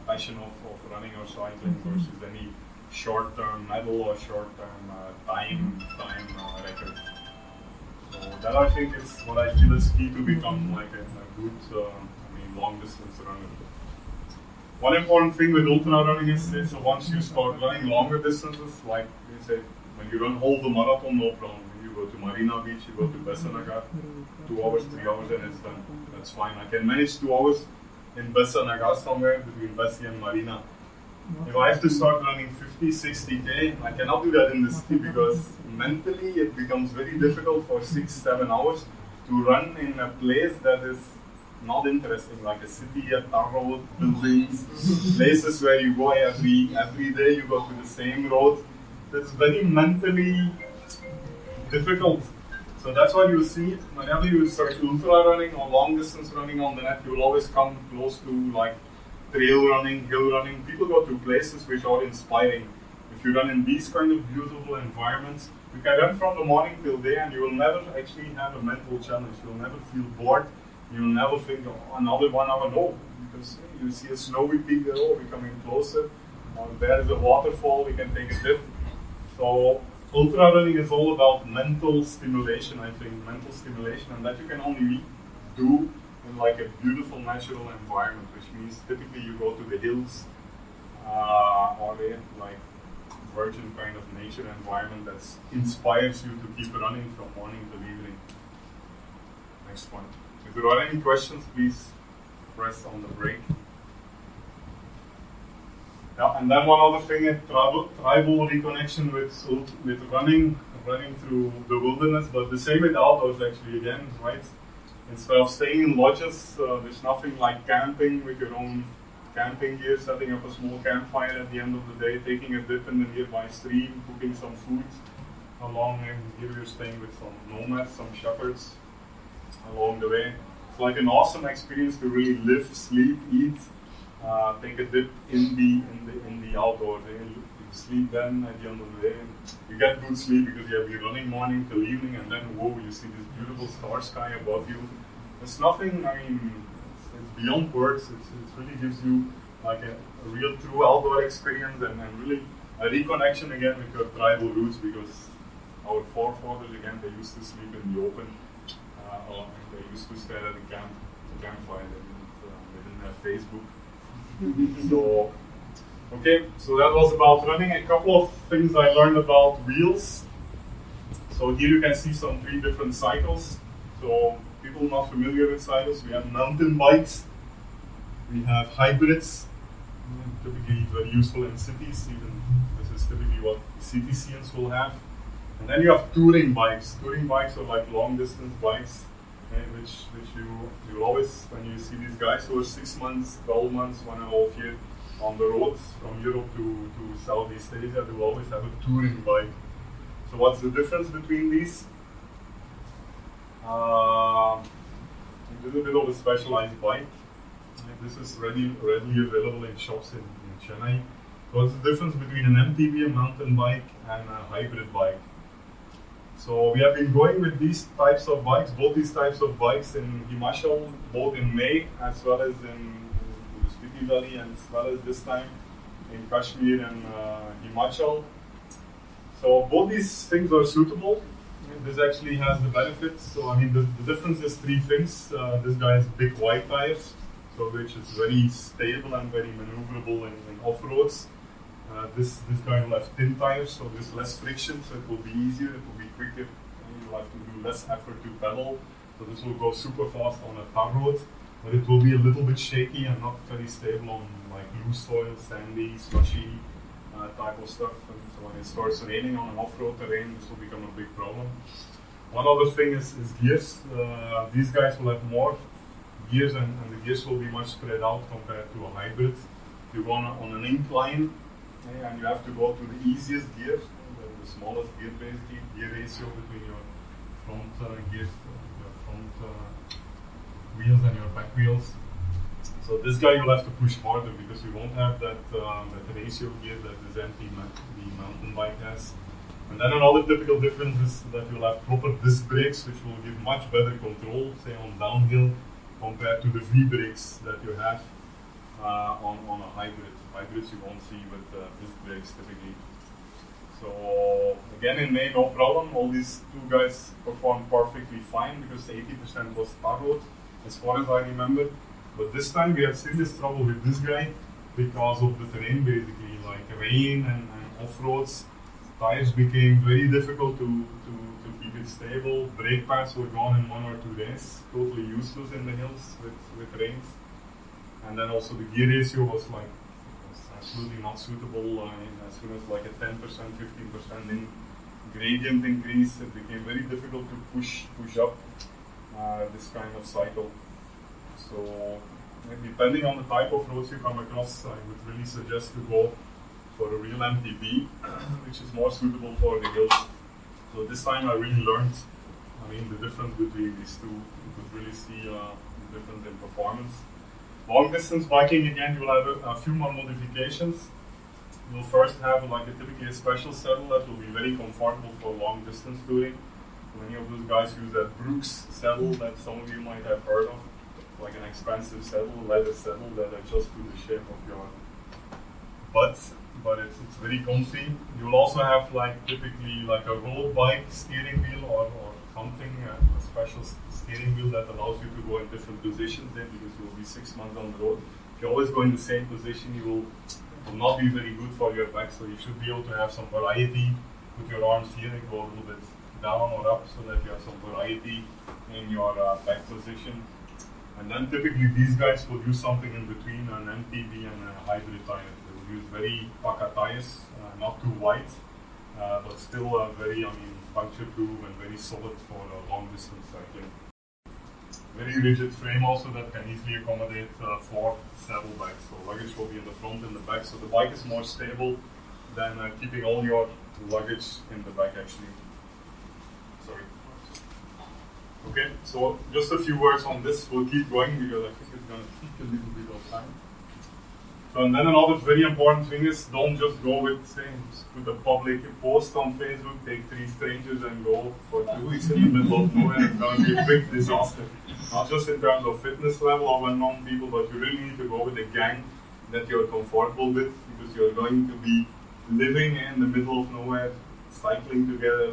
passion of running or cycling versus any short term medal or short term time record. So that I think is what I feel is key to become like a good long distance runner. One important thing with ultra running is once you start running longer distances, like you say, when you run whole the marathon, no problem. You go to Marina Beach, you go to Besanagar, 2 hours, 3 hours, and it's done. That's fine. I can manage 2 hours in Besanagar somewhere between Besi and Marina. If I have to start running 50, 60k, I cannot do that in the city because mentally it becomes very difficult for 6, 7 hours to run in a place that is not interesting, like a city, a tar road, buildings, places where you go every day, you go to the same road. It's very mentally difficult. So that's why you see, whenever you search ultra running or long distance running on the net, you will always come close to like trail running, hill running. People go to places which are inspiring. If you run in these kind of beautiful environments, you can run from the morning till day and you will never actually have a mental challenge. You'll never feel bored. You'll never think, oh, another 1 hour, no. Because you see a snowy peak there, oh, we're coming closer. Or there is a waterfall, we can take a dip. So ultra running is all about mental stimulation, I think, mental stimulation, and that you can only do in like a beautiful natural environment, which means typically you go to the hills or like virgin kind of nature environment that inspires you to keep running from morning till evening. Next one. If there are any questions, please press on the break. Yeah, and then one other thing, tribal reconnection with running through the wilderness, but the same with outdoors actually again, right? Instead of staying in lodges, there's nothing like camping with your own camping gear, setting up a small campfire at the end of the day, taking a dip in the nearby stream, cooking some food along, and here you're staying with some nomads, some shepherds along the way. It's like an awesome experience to really live, sleep, eat, take a dip in the outdoors. You sleep then at the end of the day. You get good sleep because you have been running morning till evening, and then whoa, you see this beautiful star sky above you. It's nothing. I mean, it's beyond words. It really gives you like a real true outdoor experience and really a reconnection again with your tribal roots, because our forefathers again, they used to sleep in the open. They used to stay at the campfire. They didn't have Facebook. So, okay, so that was about running. A couple of things I learned about wheels. So here you can see some 3 different cycles. So people not familiar with cycles, we have mountain bikes, we have hybrids, typically very useful in cities. Even this is typically what CTCNs will have. And then you have touring bikes. Touring bikes are like long distance bikes, which you always, when you see these guys who are 6 months, 12 months, 1.5 years on the roads from Europe to Southeast Asia, they will always have a touring bike. So what's the difference between these? This is a bit of a specialized bike. This is readily available in shops in Chennai. What's the difference between an MTB, a mountain bike, and a hybrid bike? So we have been going with these types of bikes, both these types of bikes in Himachal, both in May as well as in the Spiti Valley, and as well as this time in Kashmir and Himachal. So both these things are suitable. This actually has the benefits. So I mean, the difference is 3 things. This guy has big wide tires, so which is very stable and very maneuverable in off-roads. This guy will have thin tires, so there's less friction, so it will be easier, it will be quicker, and you'll have to do less effort to pedal. So this will go super fast on a tar road, but it will be a little bit shaky and not very stable on like loose soil, sandy, slushy type of stuff. And so when it starts raining on an off-road terrain, this will become a big problem. One other thing is gears. These guys will have more gears, and the gears will be much spread out compared to a hybrid. you go on an incline, and you have to go to the easiest gear, the smallest gear basically, gear ratio between your front gears, your front wheels and your back wheels. So this guy you'll have to push harder because you won't have that ratio gear that this empty the mountain bike has. And then another typical difference is that you'll have proper disc brakes, which will give much better control, say on downhill, compared to the V brakes that you have on a hybrid. Hybrids you won't see with disc brakes typically. So again in May, no problem. All these two guys performed perfectly fine because 80% was tar road, as far as I remember. But this time we had serious trouble with this guy because of the terrain basically, like rain and off-roads. Tires became very difficult to keep it stable. Brake pads were gone in 1 or 2 days, totally useless in the hills with rains. And then also the gear ratio was absolutely not suitable. As soon as like a 10%, 15% in gradient increase, it became very difficult to push up this kind of cycle. So depending on the type of roads you come across, I would really suggest to go for a real MTB, which is more suitable for the hills. So this time I really learned, the difference between these two. You could really see the difference in performance. Long distance biking, again, you'll have a few more modifications. You'll first have typically a special saddle that will be very comfortable for long distance touring. Many of those guys use that Brooks saddle that some of you might have heard of, like an expensive saddle, leather saddle that adjusts to the shape of your butt, but it's very comfy. You will also have typically a road bike steering wheel or something, a special steering wheel that allows you to go in different positions then, because you will be 6 months on the road. If you always go in the same position, you will not be very good for your back, so you should be able to have some variety. Put your arms here and go a little bit down or up so that you have some variety in your back position. And then typically these guys will use something in between an MTB and a hybrid tire. They will use very Paka tires, not too wide, but still very, puncture proof and very solid for long distance cycling. Very rigid frame also that can easily accommodate 4 saddlebags. So luggage will be in the front and the back. So the bike is more stable than keeping all your luggage in the back actually. Sorry. Okay, so just a few words on this. We'll keep going because I think it's going to take a little bit of time. So, and then another very important thing is don't just go with, say, put a public post on Facebook, take 3 strangers and go for 2 weeks in the middle of nowhere. It's going to be a big disaster. Not just in terms of fitness level or unknown people, but you really need to go with a gang that you're comfortable with, because you're going to be living in the middle of nowhere, cycling together,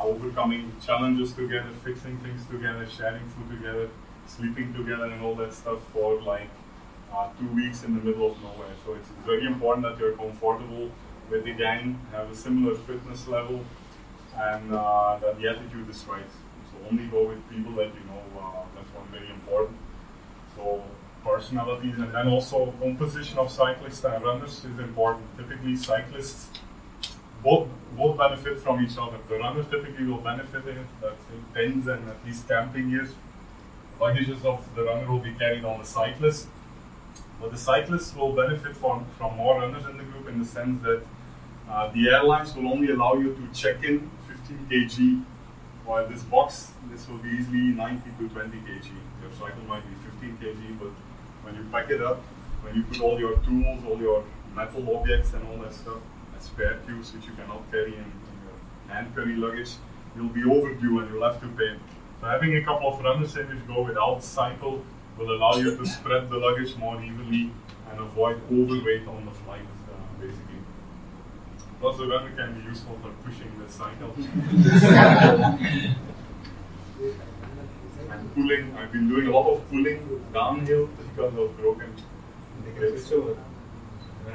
overcoming challenges together, fixing things together, sharing food together, sleeping together and all that stuff for 2 weeks in the middle of nowhere. So it's very important that you're comfortable with the gang, have a similar fitness level, and that the attitude is right. So only go with people that you know. That's one very important. So personalities, and then also composition of cyclists and runners is important. Typically cyclists both benefit from each other. The runner typically will benefit in it, that's in tents and at least camping gears. Luggages of the runner will be carried on the cyclist. But the cyclists will benefit from more runners in the group, in the sense that the airlines will only allow you to check in 15 kg, while this box, this will be easily 90 to 20 kg. Your cycle might be 15 kg, but when you pack it up, when you put all your tools, all your metal objects and all that stuff, spare tubes which you cannot carry in your hand carry luggage, you'll be overdue and you'll have to pay. So having a couple of runners in which go without cycle will allow you to spread the luggage more evenly and avoid overweight on the flight, basically. Plus the runner can be useful for pushing the cycle. And pulling, I've been doing a lot of pulling downhill because of broken ribs.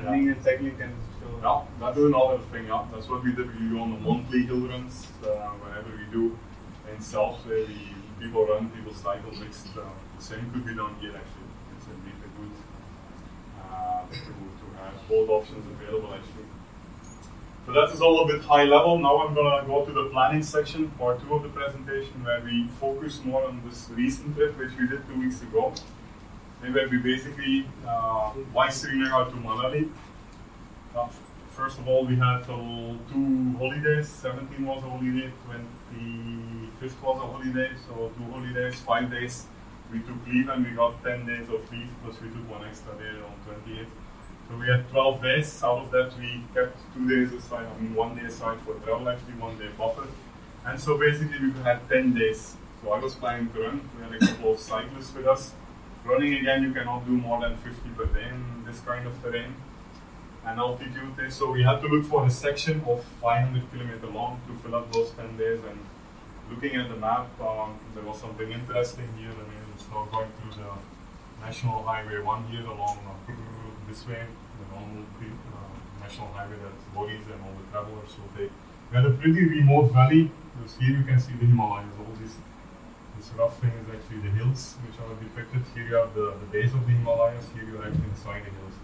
Running and cycling can yeah, that is another thing. Yeah. That's what we typically do on the monthly hill runs. Whenever we do in South, where people run, people cycle mixed. The same could be done here actually. It's indeed good to have both options available actually. So that is all a bit high level. Now I'm going to go to the planning section, part 2 of the presentation, where we focus more on this recent trip which we did 2 weeks ago. where we basically why Srinagar to Manali. First of all, we had 2 holidays. 17 was a holiday, 25th was a holiday, so 2 holidays, 5 days. We took leave and we got 10 days of leave, plus we took 1 extra day on 28th. So we had 12 days. Out of that, we kept 2 days aside, 1 day aside for travel, actually, 1 day buffer. And so basically, we had 10 days. So I was planning to run. We had a couple of cyclists with us. Running again, you cannot do more than 50 per day in this kind of terrain. And altitude is, so we had to look for a section of 500 kilometers long to fill up those 10 days. And looking at the map, there was something interesting here. I mean, it's now going through the National Highway 1 here along this way, the normal national highway that lorries and all the travelers will take. We had a pretty remote valley. Because here you can see the Himalayas. All this rough thing is actually the hills which are depicted. Here you have the base of the Himalayas. Here you are actually inside the hills.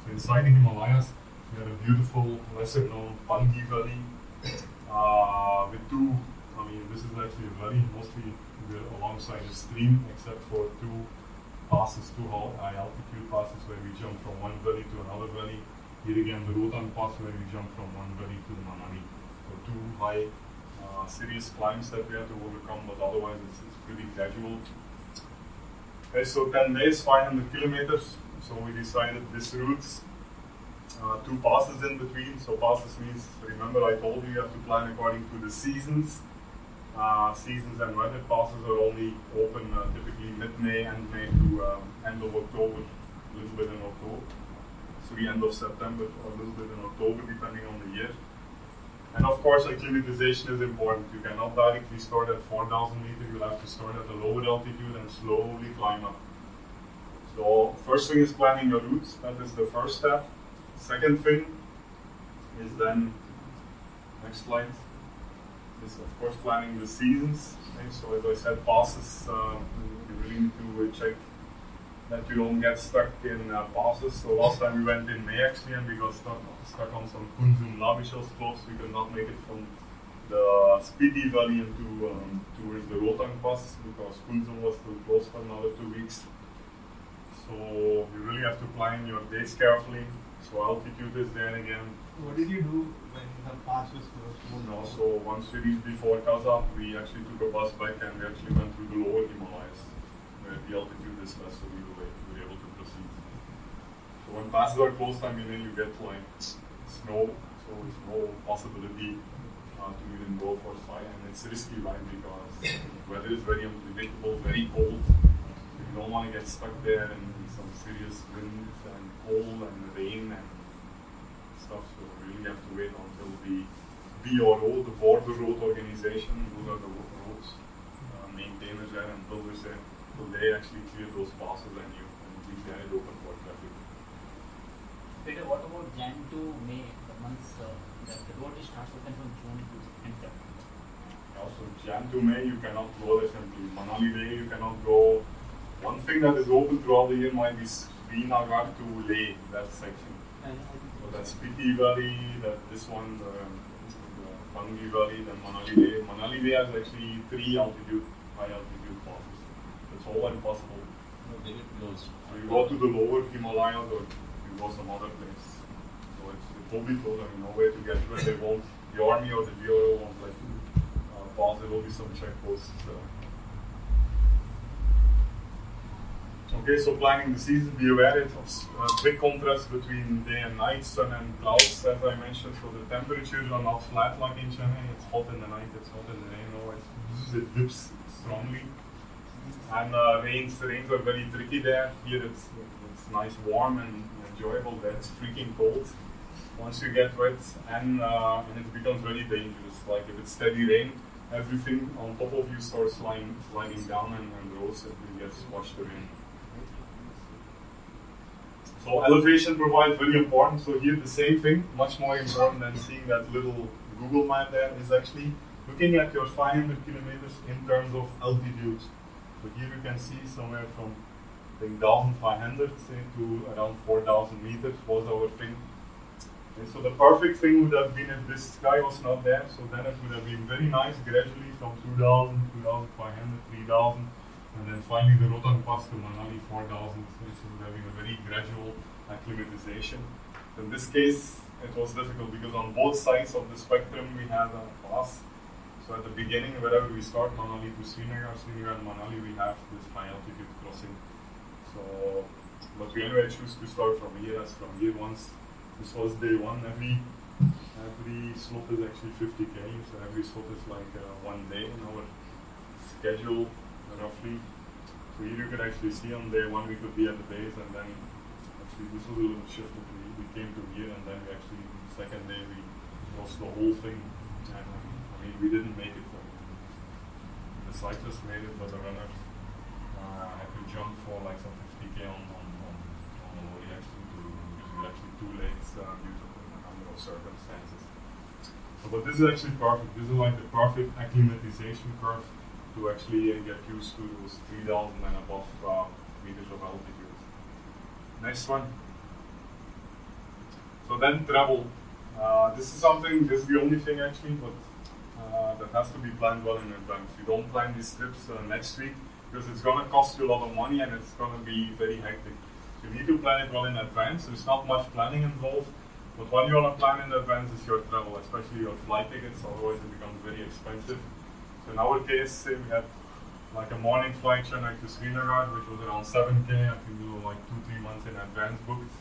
So inside the Himalayas, we have a beautiful, lesser known Pangi Valley with 2. I mean, this is actually a valley, mostly alongside the stream, except for 2 passes, 2 high altitude passes where we jump from one valley to another valley. Here again, the Rohtang Pass where we jump from one valley to Manali. So 2 high, serious climbs that we have to overcome, but otherwise it's pretty gradual. Okay, so 10 days, 500 kilometers. So we decided this route, 2 passes in between. So passes means, remember I told you have to plan according to the seasons. Seasons and weather. Passes are only open typically mid-May, end May to end of October, a little bit in October. So the end of September or a little bit in October, depending on the year. And of course, acclimatization is important. You cannot directly start at 4,000 meters. You'll have to start at a lower altitude and slowly climb up. So first thing is planning your route. That is the first step. Second thing is then, next slide, is of course planning the seasons. Okay, so as I said, passes, you really need to check that you don't get stuck in passes. So last time we went in May actually and we got stuck on some Kunzum Labishal slopes. We could not make it from the Spiti Valley into towards the Rohtang Pass because Kunzum was still closed for another 2 weeks. So you really have to plan your dates carefully. So altitude is there again. What did you do when the pass was closed? No, so once we reached before Kaza, we actually took a bus back and we actually went through the lower Himalayas where the altitude is less, so we were able to proceed. So when passes are closed, I mean, you get like snow, so it's no possibility to even go for a fly, and it's risky, right? Because the weather is very unpredictable, very cold. You don't want to get stuck there in some serious winds and cold and rain and stuff. So we really have to wait until the BRO, the Border Road Organization, those are the roads maintainers there and builders there, so they actually clear those passes and you leave the area open for traffic. Peter, what about Jan to May, the months that the road starts open from June to September? Also, Jan to May, you cannot go there simply. Manali Day, you cannot go. One thing that is open throughout the year might be Srinagar to Leh, that section. So that's Spiti Valley, this one, the Pangi Valley, then Manali Day. Manali Day has actually 3 high altitude passes. It's all impossible. No, they get closed. So you go to the lower Himalayas or you go some other place. So it will be closed. I mean, no way to get to it. They won't, the army or the BRO won't let you pass. There will be some checkposts. Okay, so planning the season, be aware of big contrast between day and night, sun and clouds, as I mentioned. So the temperatures are not flat like in Chennai. It's hot in the night, it's hot in the day. No, it dips strongly. And rains are very tricky there. Here it's nice, warm and enjoyable. There it's freaking cold once you get wet, and it becomes very dangerous. Like if it's steady rain, everything on top of you starts sliding down, and the road simply gets washed away. So elevation provides very important. So here the same thing, much more important than seeing that little Google map there, is actually looking at your 500 kilometers in terms of altitude. So here you can see somewhere from I think 1,500 to around 4,000 meters was our thing. Okay, so the perfect thing would have been if this sky was not there. So then it would have been very nice gradually from 2,000, 2,500, 3,000 And then finally the Rohtang Pass to Manali 4000, which is having a very gradual acclimatization. In this case, it was difficult because on both sides of the spectrum we had a pass. So at the beginning, wherever we start, Manali to Srinagar, Srinagar and Manali, we have this high altitude crossing. So, but we anyway choose to start from here, as from here once. This was day one. Every slope is actually 50 km, so every slope is like 1 day in our schedule, roughly. So here you can actually see on day one we could be at the base, and then actually this was a little shifted. We came to here, and then we actually, the second day, we lost the whole thing. And I mean, we didn't make it. The cyclists made it, but the runner had to jump for like some 50k on the lorry actually, because we were actually too late due to a number of circumstances. So, but this is actually perfect. This is like the perfect acclimatization curve to actually get used to those 3000 and above meters of altitude. Next one. So then travel. This is something, this is the only thing actually, but that has to be planned well in advance. You don't plan these trips next week because it's going to cost you a lot of money and it's going to be very hectic. So you need to plan it well in advance. There's not much planning involved, but what you want to plan in advance is your travel, especially your flight tickets, otherwise it becomes very expensive. So in our case, say we had like a morning flight Chennai to Srinagar, which was around 7k. I think we were like 2-3 months in advance booked.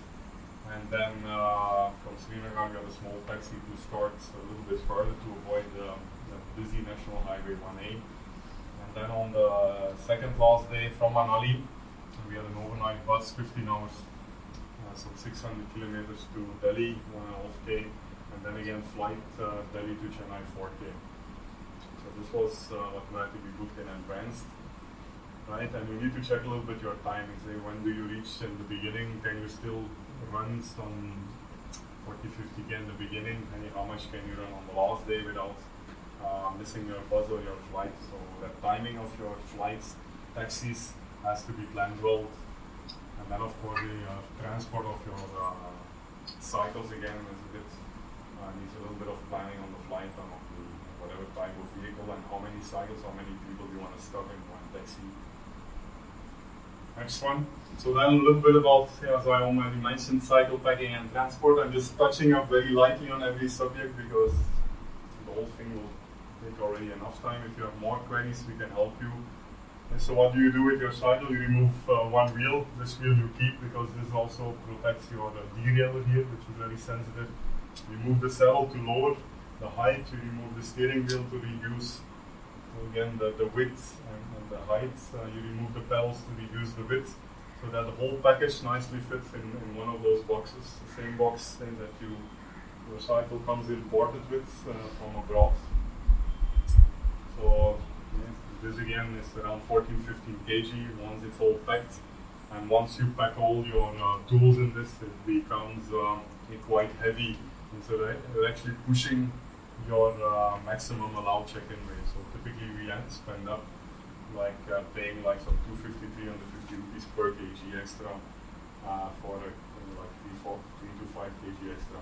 And then from Srinagar we got a small taxi to start a little bit further to avoid the busy National Highway 1A. And then on the second last day from Manali, we had an overnight bus, 15 hours, some 600 kilometers to Delhi, 1.5k, and then again flight Delhi to Chennai 4k. So this was what had to be booked in advance. Right, and you need to check a little bit your timing. Say, when do you reach in the beginning? Can you still run some 40-50k in the beginning? And how much can you run on the last day without missing your bus or your flight? So the timing of your flights, taxis has to be planned well. And then of course the transport of your cycles again is a bit, needs a little bit of planning on the flight and on the whatever type of vehicle and how many cycles, how many people you want to stuff in one taxi. Next one. So then a little bit about, as I already mentioned, cycle packing and transport. I'm just touching up very lightly on every subject because the whole thing will take already enough time. If you have more queries, we can help you. And so what do you do with your cycle? You remove one wheel. This wheel you keep because this also protects your derailleur here, which is very sensitive. You move the saddle to lower the height. You remove the steering wheel to reduce again the width and the height. You remove the pedals to reduce the width, so that the whole package nicely fits in one of those boxes. The same box that your cycle comes imported with from abroad. So this again is around 14-15 kg once it's all packed, and once you pack all your tools in this, it becomes quite heavy, and so they're actually pushing your maximum allowed check-in weight. So typically we spend up like paying like some 250-350 rupees per kg extra for like 3 to 5 kg extra.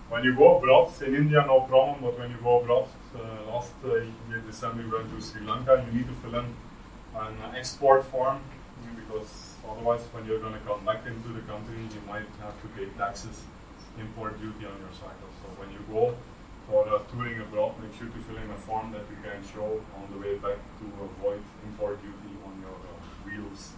When you go abroad, in India no problem, but when you go abroad, last year December we went to Sri Lanka, you need to fill in an export form because otherwise when you're going to come back into the country you might have to pay taxes, import duty on your cycle. So when you go for touring abroad, make sure to fill in a form that you can show on the way back to avoid import duty on your wheels.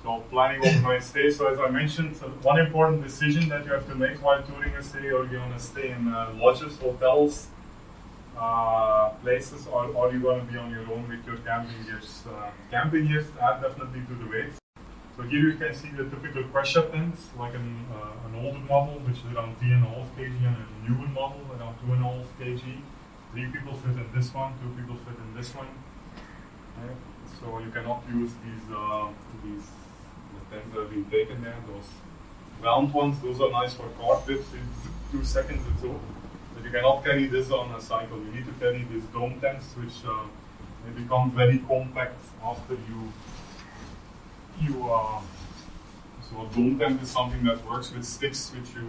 So planning overnight stay. So as I mentioned, one important decision that you have to make while touring a city, or you're going to stay in lodges, hotels, places, or are you going to be on your own with your camping gears? Camping gears add definitely to the weight. So here you can see the typical pressure tents, like an older model, which is around 3.5 kg, and a newer model around 2.5 kg. 3 people fit in this one, 2 people fit in this one. Okay. So you cannot use these the tents that have been taken there. Those round ones, those are nice for car trips. In 2 seconds it's over. But you cannot carry this on a cycle. You need to carry these dome tents, which they become very compact after so a dome tent is something that works with sticks which you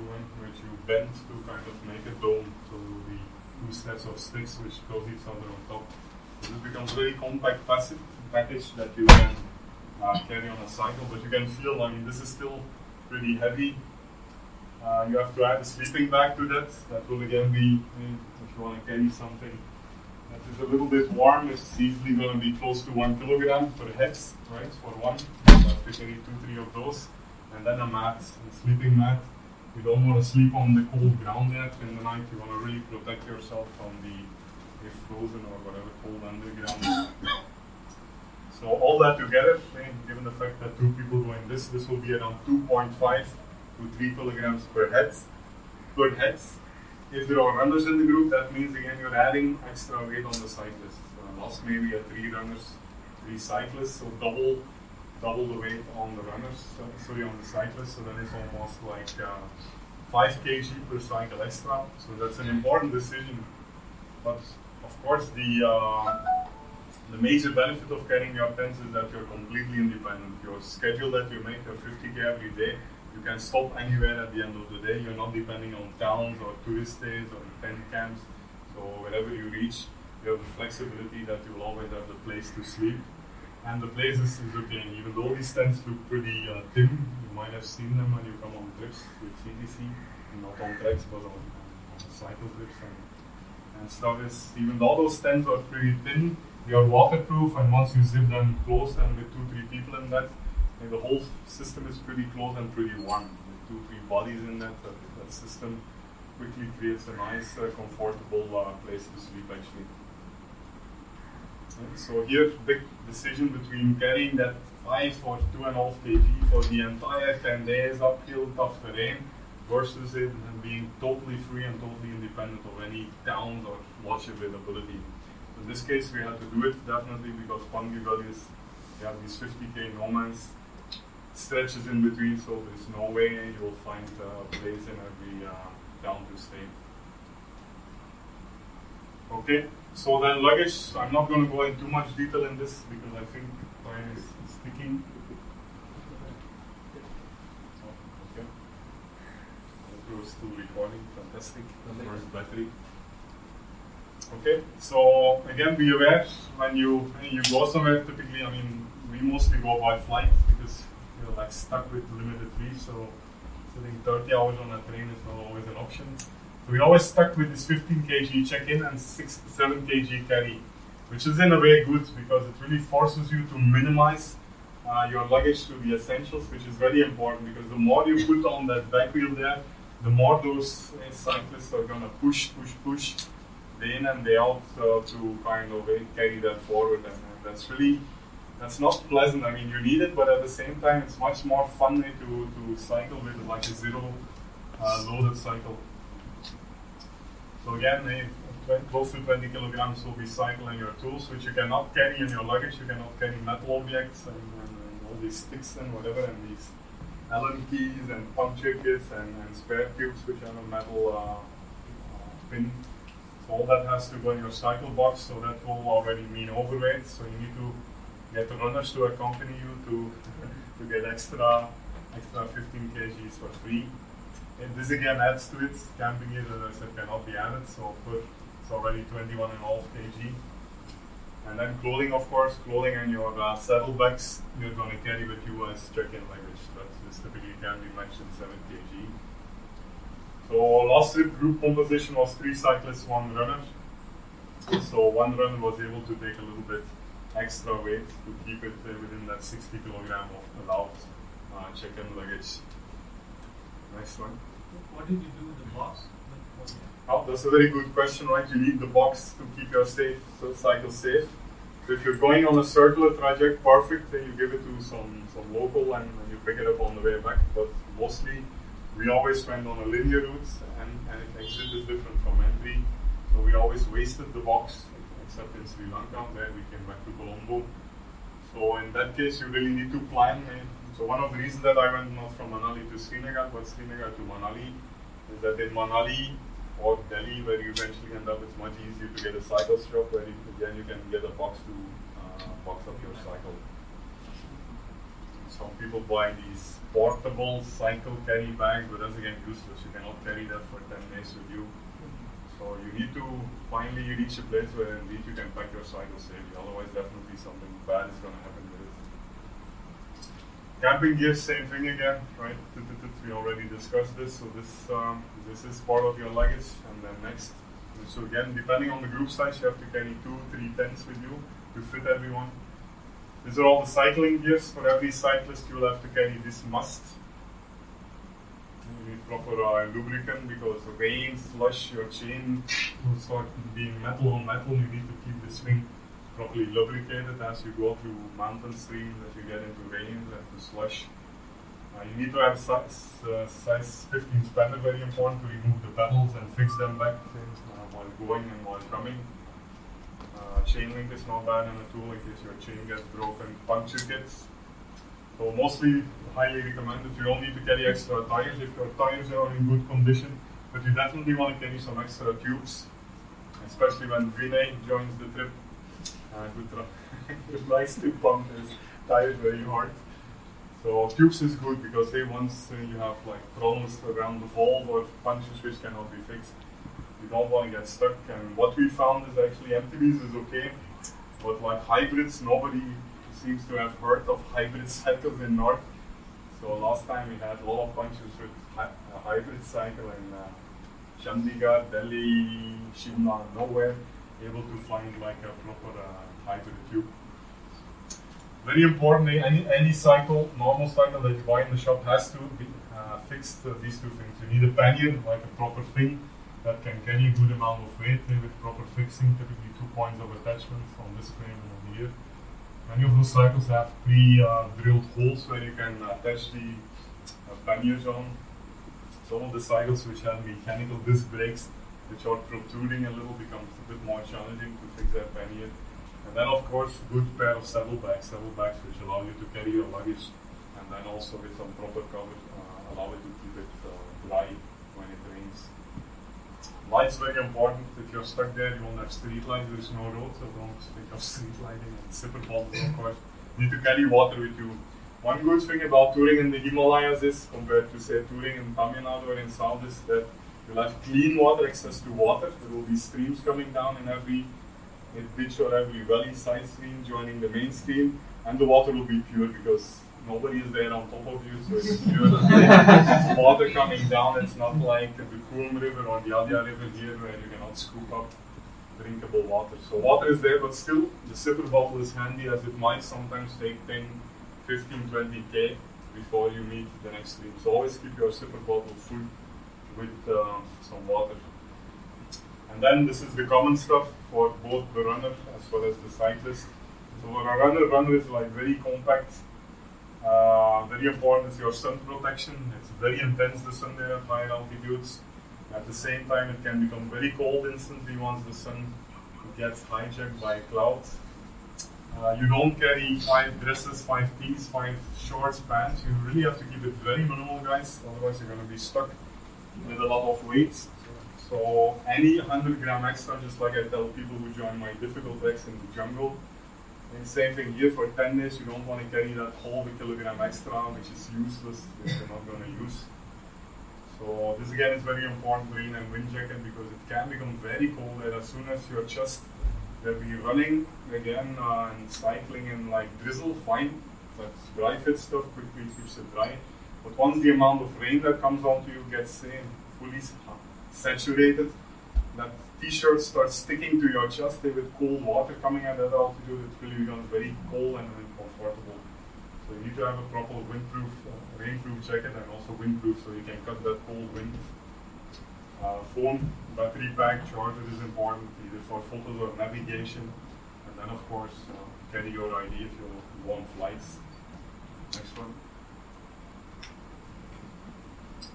bend to kind of make a dome. So there will be 2 sets of sticks which close each other on top. So this becomes a very compact package that you can carry on a cycle, but you can feel, I mean, this is still pretty heavy. You have to add a sleeping bag to that. That will again be, if you want to carry something that is a little bit warm, it's easily going to be close to 1 kilogram per head, right, for one. You have to carry 2-3 of those. And then a mat, a sleeping mat. You don't want to sleep on the cold ground yet in the night. You want to really protect yourself from the frozen or whatever cold underground. So all that together, given the fact that 2 people doing this will be around 2.5 to 3 kilograms per head. If there are runners in the group, that means again you're adding extra weight on the cyclist. Lost maybe a 3 runners, 3 cyclists, so double the weight on the runners, on the cyclists. So then it's almost like 5 kg per cycle extra. So that's an important decision. But of course, the major benefit of carrying your tents is that you're completely independent. Your schedule that you make, your 50k every day, you can stop anywhere at the end of the day. You're not depending on towns or tourist stays or tent camps. So wherever you reach, you have the flexibility that you will always have the place to sleep. And the place is okay. Even though these tents look pretty thin, you might have seen them when you come on trips with CTC, not on treks but on cycle trips and stuff. Even though those tents are pretty thin, they are waterproof, and once you zip them closed and with 2-3 people in that, the whole system is pretty close and pretty warm. With 2-3 bodies in that system quickly creates a nice, comfortable place to sleep actually. So here, big decision between carrying that 5 or 2.5 kg for the entire 10 days uphill, tough terrain, versus it being totally free and totally independent of any towns or watch availability. In this case, we had to do it definitely because Pangi Valleys, you have these 50k nomads stretches in between, so there's no way you will find a place in every town to stay. Okay, so then luggage. I'm not going to go into too much detail in this because I think time is ticking. Okay, we're still recording. Fantastic. First battery. Okay, so again, be aware when you go somewhere. Typically, I mean, we mostly go by flight because you're like stuck with limited leave. So sitting 30 hours on a train is not always an option. So we always stuck with this 15 kg check-in and 6-7 kg carry, which is in a way good because it really forces you to minimize your luggage to the essentials, which is very important because the more you put on that back wheel there, the more those cyclists are going to push day in and day out to kind of carry that forward, and that's not pleasant. I mean, you need it, but at the same time, it's much more fun to cycle with like a zero loaded cycle. So again, close to 20 kilograms will be cycling your tools, which you cannot carry in your luggage. You cannot carry metal objects and all these sticks and whatever, and these Allen keys and puncture kits and spare tubes, which have a metal pin. So all that has to go in your cycle box, so that will already mean overweight. So you need to get the runners to accompany you to get extra 15 kgs for free. And this again adds to it. Camping gear, as I said, cannot be added, so it's already 21.5 kg. And then clothing, of course, clothing and your saddlebags you're going to carry with you as check-in luggage. This typically can be mentioned 7 kg. So last trip group composition was 3 cyclists, 1 runner. So 1 runner was able to take a little bit extra weight to keep it within that 60 kilogram of allowed check-in luggage. Next one. What did you do with the box? Oh, that's a very good question, right? You need the box to keep your cycle safe. So if you're going on a circular traject, perfect, then you give it to some local and you pick it up on the way back. But mostly, we always went on a linear route, and exit is different from entry. So we always wasted the box, except in Sri Lanka. There we came back to Colombo. So in that case, you really need to plan. So one of the reasons that I went not from Manali to Srinagar, but Srinagar to Manali, is that in Manali or Delhi, where you eventually end up, it's much easier to get a cycle strap where again you can get a box to box up your cycle. Some people buy these portable cycle carry bags, but that's again useless. You cannot carry that for 10 days with you. So you need to finally reach a place where indeed you can pack your cycle safely. Otherwise, definitely something bad is going to happen with it. Camping gear, same thing again, right? We already discussed this. So this is part of your luggage, and then next. So again, depending on the group size, you have to carry 2-3 tents with you to fit everyone. These are all the cycling gears. For every cyclist, you will have to carry this must. You need proper lubricant because rain, slush, your chain will start being metal on metal. You need to keep this thing properly lubricated as you go through mountain streams, as you get into rain, into slush. You need to have size 15 spanner, very important, to remove the pedals and fix them back while going and while coming. Chain link is not bad in a tool in case your chain gets broken. Puncture kits. So mostly highly recommended. You don't need to carry extra tires if your tires are in good condition, but you definitely want to carry some extra tubes, especially when Vinay joins the trip. He likes to pump his tires very hard. So tubes is good because once you have like problems around the valve or punctures which cannot be fixed, you don't want to get stuck. And what we found is actually MTBs is okay, but like hybrids, nobody seems to have heard of hybrid cycles in North. So last time we had a lot of punctures with a hybrid cycle in Chandigarh, Delhi, Shimla, nowhere able to find like a proper hybrid tube. Very importantly, any cycle, normal cycle that you buy in the shop has to be fixed these two things. You need a pannier, like a proper thing that can carry a good amount of weight with proper fixing, typically 2 points of attachment on this frame and over here. Many of those cycles have pre-drilled holes where you can attach the panniers on. Some of the cycles which have mechanical disc brakes, which are protruding a little, becomes a bit more challenging to fix that pannier. And then of course, good pair of saddlebags which allow you to carry your luggage, and then also with some proper cover, allow it to keep it dry when it rains. Lights very important. If you're stuck there, you won't have street lights, there's no road, so don't think of street lighting. And zipper bottles, of course. You need to carry water with you. One good thing about touring in the Himalayas is, compared to say touring in Tamil Nadu or in South, is that you'll have clean water, access to water. There will be streams coming down in every ditch or every valley, side stream joining the main stream, and the water will be pure because nobody is there on top of you, so it's pure water coming down. It's not like the Kulm River or the Adya River here where you cannot scoop up drinkable water. So water is there, but still the zipper bottle is handy, as it might sometimes take 10, 15, 20 K before you meet the next stream. So always keep your zipper bottle full with some water. And then this is the common stuff for both the runner as well as the cyclist. So for a runner is like very compact. Very important is your sun protection. It's very intense, the sun there at high altitudes. At the same time, it can become very cold instantly once the sun gets hijacked by clouds. You don't carry 5 dresses, 5 tees, 5 shorts, pants. You really have to keep it very minimal, guys. Otherwise, you're going to be stuck with a lot of weight. So any 100 gram extra, just like I tell people who join my difficult treks in the jungle. And same thing here, for 10 days you don't want to carry that whole kilogram extra, which is useless, which you're not going to use. So this again is very important, rain and wind jacket, because it can become very cold there as soon as your chest will be running again and cycling in like drizzle, fine. That's dry fit stuff, quickly keeps it dry. But once the amount of rain that comes onto you gets fully saturated, that t-shirt starts sticking to your chest with cold water coming at that altitude. It really becomes very cold and uncomfortable. So you need to have a proper windproof, rainproof jacket, and also windproof so you can cut that cold wind. Phone, battery pack, charger is important either for photos or navigation. And then of course, carry your ID if you want flights. Next one.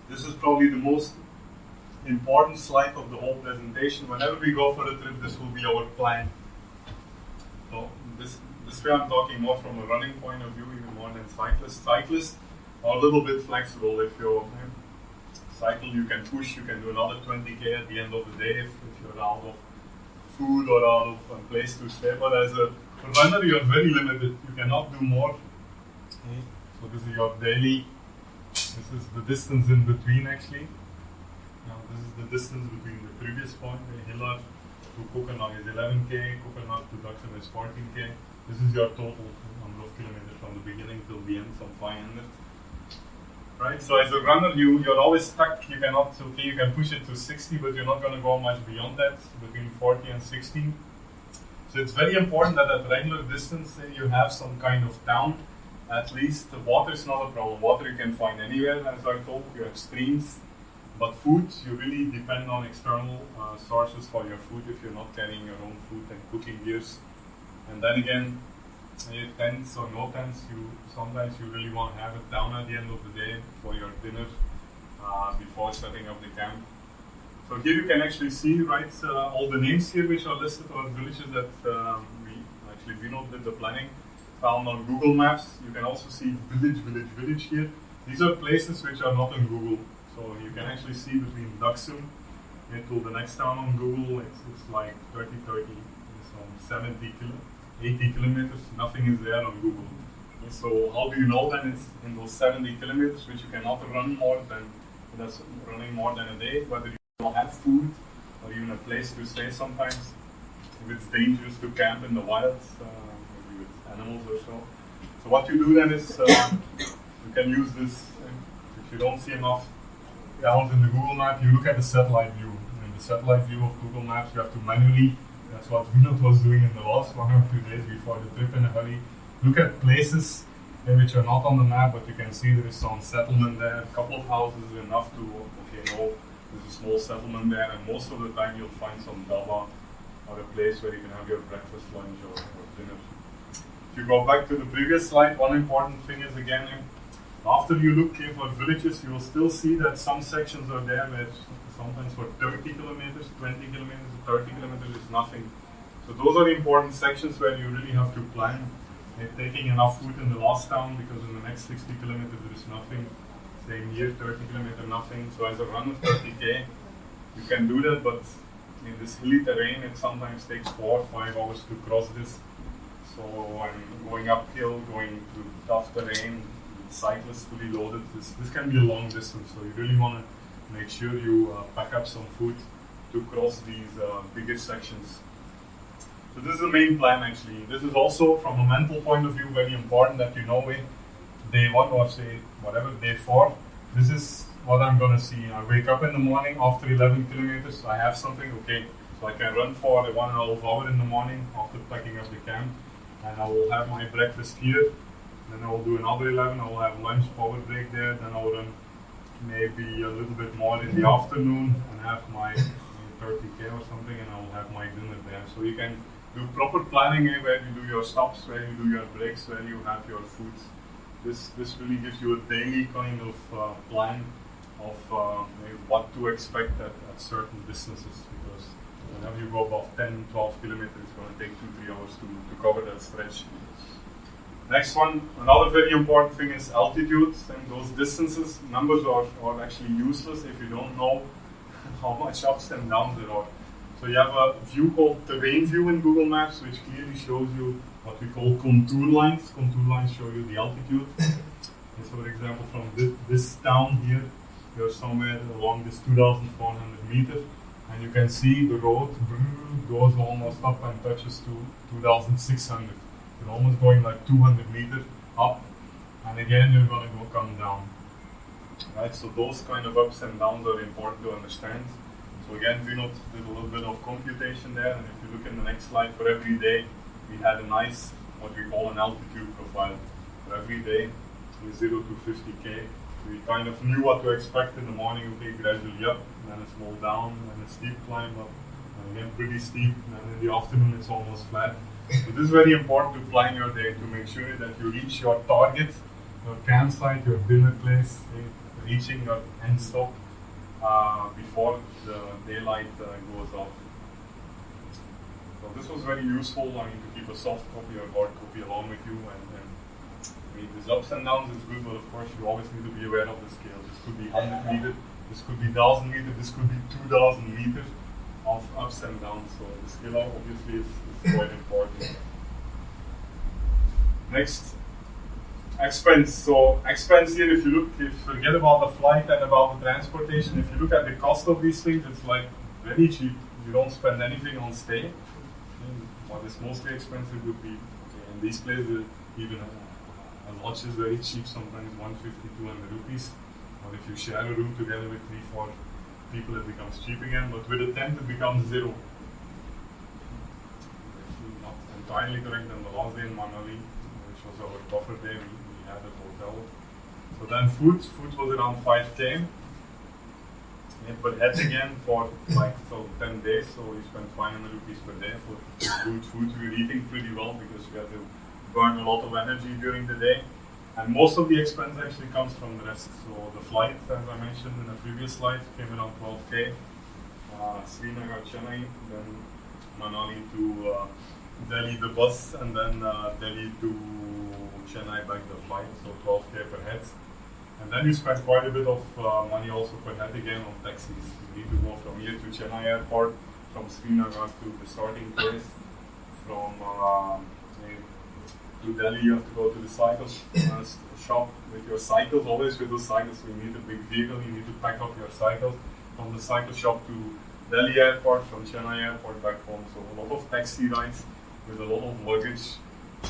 This is probably the most important slide of the whole presentation. Whenever we go for a trip, this will be our plan. So this way I'm talking more from a running point of view, even more than cyclists. Cyclists are a little bit flexible. If you cycle, you can push, you can do another 20K at the end of the day if you're out of food or out of a place to stay. But as a runner, you're very limited. You cannot do more. So this is your daily, this is the distance in between actually. Now this is the distance between the previous point, Hillar to Kokenag is 11k, Kokenag to Daxam is 14k. This is your total number of kilometers from the beginning till the end, some 500. Right, so as a runner, you're always stuck. You cannot, okay, you can push it to 60, but you're not going to go much beyond that, between 40 and 60. So it's very important that at regular distance you have some kind of town. At least the water is not a problem. Water you can find anywhere, as I told you have streams. But food, you really depend on external sources for your food if you're not carrying your own food and cooking gears. And then again, tents or no tents, sometimes you really want to have it down at the end of the day for your dinner before setting up the camp. So here you can actually see, right, all the names here which are listed are villages that we know did the planning, found on Google Maps. You can also see village here. These are places which are not in Google. So you can actually see between Daxum to the next town on Google, it's like 30, it's 80 kilometers, nothing is there on Google. So how do you know then it's in those 70 kilometers, which you cannot run more than, that's running more than a day, whether you don't have food or even a place to stay sometimes, if it's dangerous to camp in the wilds, maybe with animals or so. So what you do then is, you can use this, if you don't see enough towns in the Google map, you look at the satellite view. In the satellite view of Google Maps, you have to manually, that's what Vinod was doing in the last 1 or 2 days before the trip in a hurry. Look at places which are not on the map, but you can see there is some settlement there. A couple of houses is enough to, okay, no, there's a small settlement there, and most of the time you'll find some dhaba or a place where you can have your breakfast, lunch, or dinner. If you go back to the previous slide, one important thing is again, after you look for villages, you will still see that some sections are there where sometimes for 30 kilometers, 20 kilometers, 30 kilometers is nothing. So those are the important sections where you really have to plan. Taking enough food in the last town, because in the next 60 kilometers there is nothing. Same here, 30 kilometers, nothing. So as a runner, 30k, you can do that, but in this hilly terrain, it sometimes takes 4 or 5 hours to cross this. So I'm going uphill, going through tough terrain, cyclists fully loaded. This can be a long distance, so you really want to make sure you pack up some food to cross these bigger sections. So this is the main plan actually. This is also from a mental point of view very important that you know day 1 or say whatever, day 4, this is what I'm going to see. I wake up in the morning after 11 kilometers, I have something, okay, so I can run for 1.5 hours in the morning after packing up the camp, and I will have my breakfast here. Then I will do another 11, I will have lunch, power break there, then I will run maybe a little bit more in the afternoon and have my 30k or something, and I will have my dinner there. So you can do proper planning where you do your stops, where you do your breaks, where you have your food. This really gives you a daily kind of plan of what to expect at certain distances, because whenever you go above 10, 12 kilometers, it's going to take 2-3 hours to cover that stretch. Next one, another very important thing is altitude, and those distances, numbers are actually useless if you don't know how much ups and downs there are. So you have a view called terrain view in Google Maps, which clearly shows you what we call contour lines. Contour lines show you the altitude. And so for example, from this town here, you're somewhere along this 2,400 meters, and you can see the road goes almost up and touches to 2,600. You're almost going like 200 meters up, and again you're going to come down. Right, so those kind of ups and downs are important to understand. So again, Vinod did a little bit of computation there, and if you look in the next slide, for every day we had a nice, what we call an altitude profile. For every day, from 0 to 50k, we kind of knew what to expect in the morning, okay, gradually up, then a small down, then a steep climb up, and again pretty steep, and then in the afternoon it's almost flat. So this is very important to plan your day, to make sure that you reach your target, your campsite, your dinner place, reaching your end stop before the daylight goes off. So this was very useful, I mean, to keep a soft copy or hard copy along with you. And I mean, these ups and downs is good, but of course you always need to be aware of the scale. This could be 100 meters, this could be 1,000 meters, this could be 2,000 meters of ups and downs. So the scale obviously is quite important. Next, Expense. So expense here, if you forget about the flight and about the transportation, if you look at the cost of these things, it's like very cheap. You don't spend anything on stay. What is mostly expensive would be in these places, even a lodge is very cheap, sometimes 150, 200 rupees. Or if you share a room together with 3, 4 people, it becomes cheap again. But with a tent, it becomes zero. Actually, not entirely correct. And the last day in Manali, which was our buffer day, we had a hotel. So then food was around 5K. Per head again for like 10 days, so we spent 500 rupees per day for good food. We were eating pretty well because we had to burn a lot of energy during the day. And most of the expense actually comes from the rest. So the flight, as I mentioned in the previous slide, came around 12K. Srinagar, Chennai, then Manali to Delhi the bus, and then Delhi to Chennai back the flight, so 12K per head. And then you spend quite a bit of money also per head again on taxis. You need to go from here to Chennai airport, from Srinagar to the starting place. From to Delhi, you have to go to the cycle shop with your cycles. Always with those cycles, you need a big vehicle. You need to pack up your cycles from the cycle shop to Delhi airport, from Chennai airport back home. So a lot of taxi rides with a lot of luggage.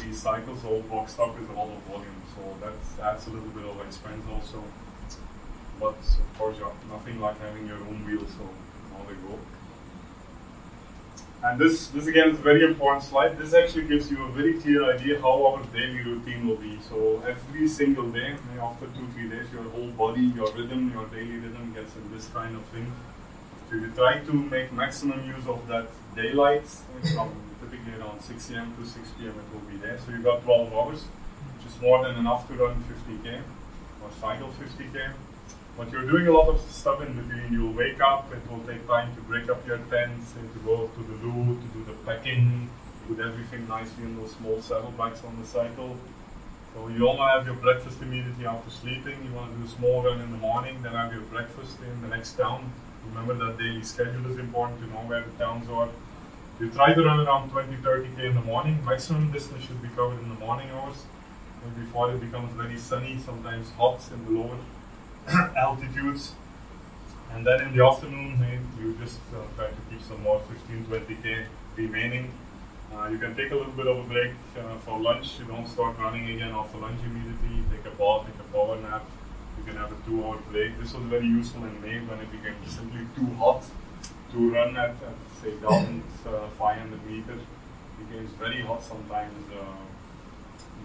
These cycles all boxed up with a lot of volume. So that adds a little bit of expense also. But of course, nothing like having your own wheels, so how they go. And this again is a very important slide. This actually gives you a very clear idea how our daily routine will be. So every single day, after 2-3 days, your whole body, your rhythm, your daily rhythm gets in this kind of thing. So you try to make maximum use of that daylight from typically around 6 a.m. to 6 p.m. it will be there. So you got 12 hours, which is more than enough to run 50K or cycle 50K. But you're doing a lot of stuff in between. You'll wake up, it will take time to break up your tents, to go to the loo, to do the packing, put everything nicely in those small saddlebags on the cycle. So you all have your breakfast immediately after sleeping. You want to do a small run in the morning, then have your breakfast in the next town. Remember that daily schedule is important to know where the towns are. You try to run around 20-30K in the morning. Maximum distance should be covered in the morning hours. And before it becomes very sunny, sometimes hot in the lower altitudes. And then in the afternoon, you just try to keep some more 15-20K remaining. You can take a little bit of a break for lunch. You don't start running again after lunch immediately. Take a bath, take a power nap. You can have a 2-hour break. This was very useful in May when it became simply too hot to run at say 1,500 meters. It becomes very hot sometimes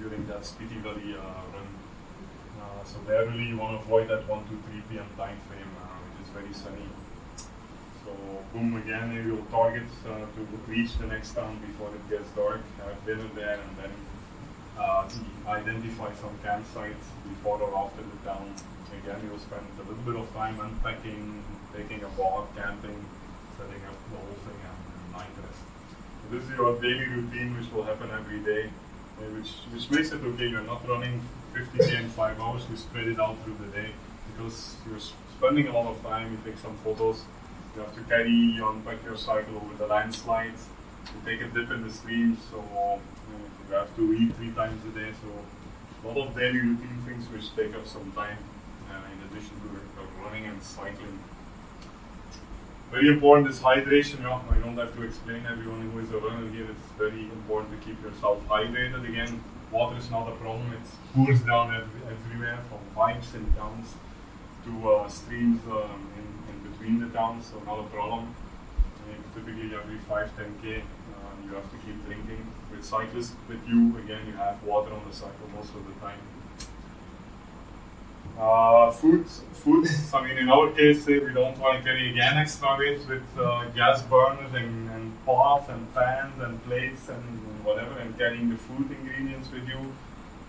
during that Spiti Valley run. So there really you want to avoid that 1 to 3 p.m. time frame, which is very sunny. So boom, again, you'll target to reach the next town before it gets dark, have dinner there, and then identify some campsites before or after the town. Again, you'll spend a little bit of time unpacking, taking a bath, camping, setting up the whole thing, and night rest. So this is your daily routine, which will happen every day, which makes it okay. You're not running 50K in 5 hours. You spread it out through the day because you're spending a lot of time. You take some photos. You have to you unpack your cycle over the landslides. You take a dip in the stream, so you have to eat 3 times a day. So a lot of daily routine things which take up some time in addition to running and cycling. Very important is hydration. I don't have to explain everyone who is a runner here. It's very important to keep yourself hydrated. Again, water is not a problem. It pours down everywhere from pipes in towns to streams in between the towns, so not a problem. Typically every 5-10K you have to keep drinking. With cyclists, with you, again, you have water on the cycle most of the time. Food. I mean, in our case, we don't want to carry again extra weight with gas burners and pots and pans and plates and whatever, and carrying the food ingredients with you.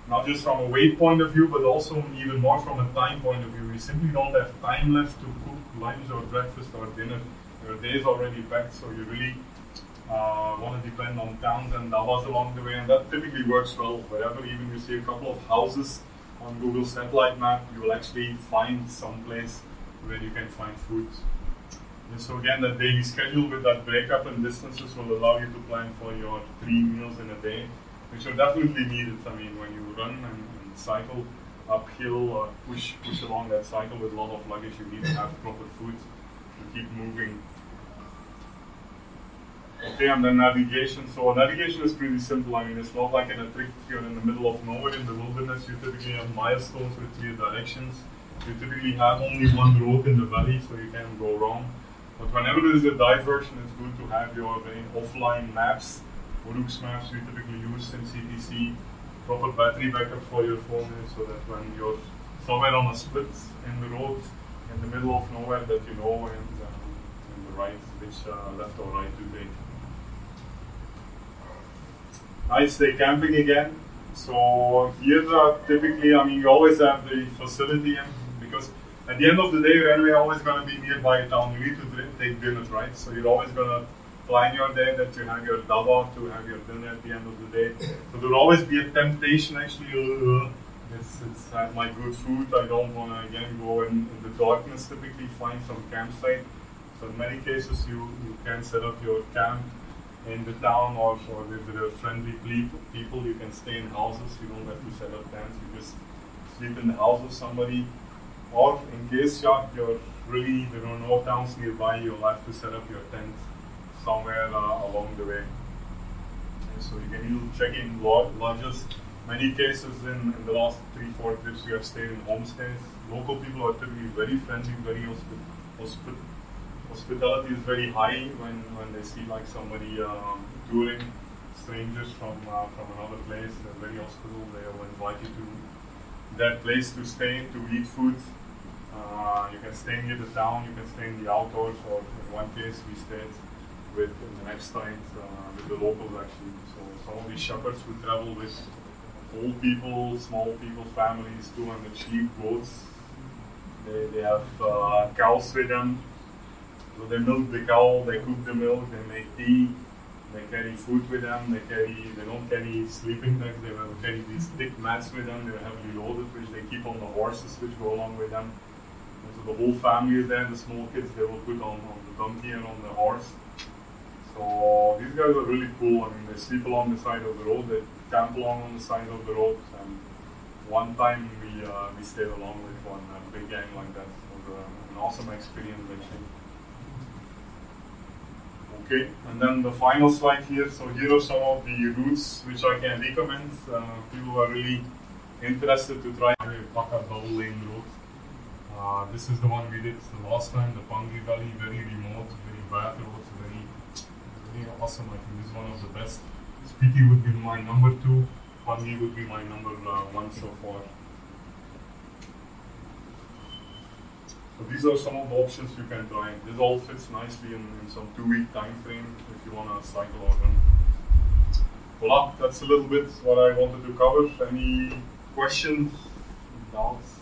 Not just from a weight point of view, but also even more from a time point of view. We simply don't have time left to cook lunch or breakfast or dinner. Your day is already packed, so you really want to depend on towns and davas along the way, and that typically works well. Wherever even you see a couple of houses on Google satellite map, you will actually find some place where you can find food. And so again, that daily schedule with that breakup and distances will allow you to plan for your 3 meals in a day, which are definitely needed. I mean, when you run and cycle uphill or push along that cycle with a lot of luggage. You need to have proper food to keep moving. Okay, and then navigation. So navigation is pretty simple. I mean, it's not like in a trick you're in the middle of nowhere in the wilderness. You typically have milestones with 3 directions. You typically have only one road in the valley, so you can't go wrong. But whenever there is a diversion, it's good to have your offline maps. Routes maps we typically use in CTC. Proper battery backup for your phone, so that when you're somewhere on a split in the road, in the middle of nowhere, that you know in the right, which left or right to take. Night stay camping again. So here typically, I mean, you always have the facility in, because at the end of the day, you're anyway always going to be nearby a town. You need to take dinner, right? So you're always going to plan your day that you have your dava to have your dinner at the end of the day. So there'll always be a temptation actually, it's my good food, I don't want to again go in the darkness, typically find some campsite. So in many cases you can set up your camp in the town, or if there are friendly people, you can stay in houses, you don't have to set up tents, you just sleep in the house of somebody. Or in case you're really, there are no towns nearby, you'll have to set up your tent somewhere along the way. And so you can either check in lodges. Many cases in the last 3-4 trips we have stayed in homestays. Local people are typically very friendly, very hospitality is very high when they see like somebody touring, strangers from another place. They're very hospitable. They will invite you to that place to stay, to eat food. You can stay near the town, you can stay in the outdoors, or in one case we stayed in the next night with the locals actually. So some of these shepherds who travel with old people, small people, families, 200 sheep, goats. They have cows with them. So they milk the cow, they cook the milk, they make tea, they carry food with them, they don't carry sleeping bags, they will carry these thick mats with them, they're heavily loaded, which they keep on the horses which go along with them. And so the whole family is there, the small kids they will put on the donkey and on the horse. So these guys are really cool. I mean, they sleep along the side of the road, they camp along on the side of the road, and one time we stayed along with one big gang like that. It was an awesome experience actually. Okay, and then the final slide here. So here are some of the routes which I can recommend. People who are really interested to try Paka double lane road. This is the one we did the last time, the Pangi Valley, very remote, very bad road, very awesome. I think this is one of the best. Spiti would be my number 2, Pangi would be my number 1 so far. So these are some of the options you can try. This all fits nicely in some 2-week time frame if you want to cycle or run. Voila, that's a little bit what I wanted to cover. Any questions, doubts?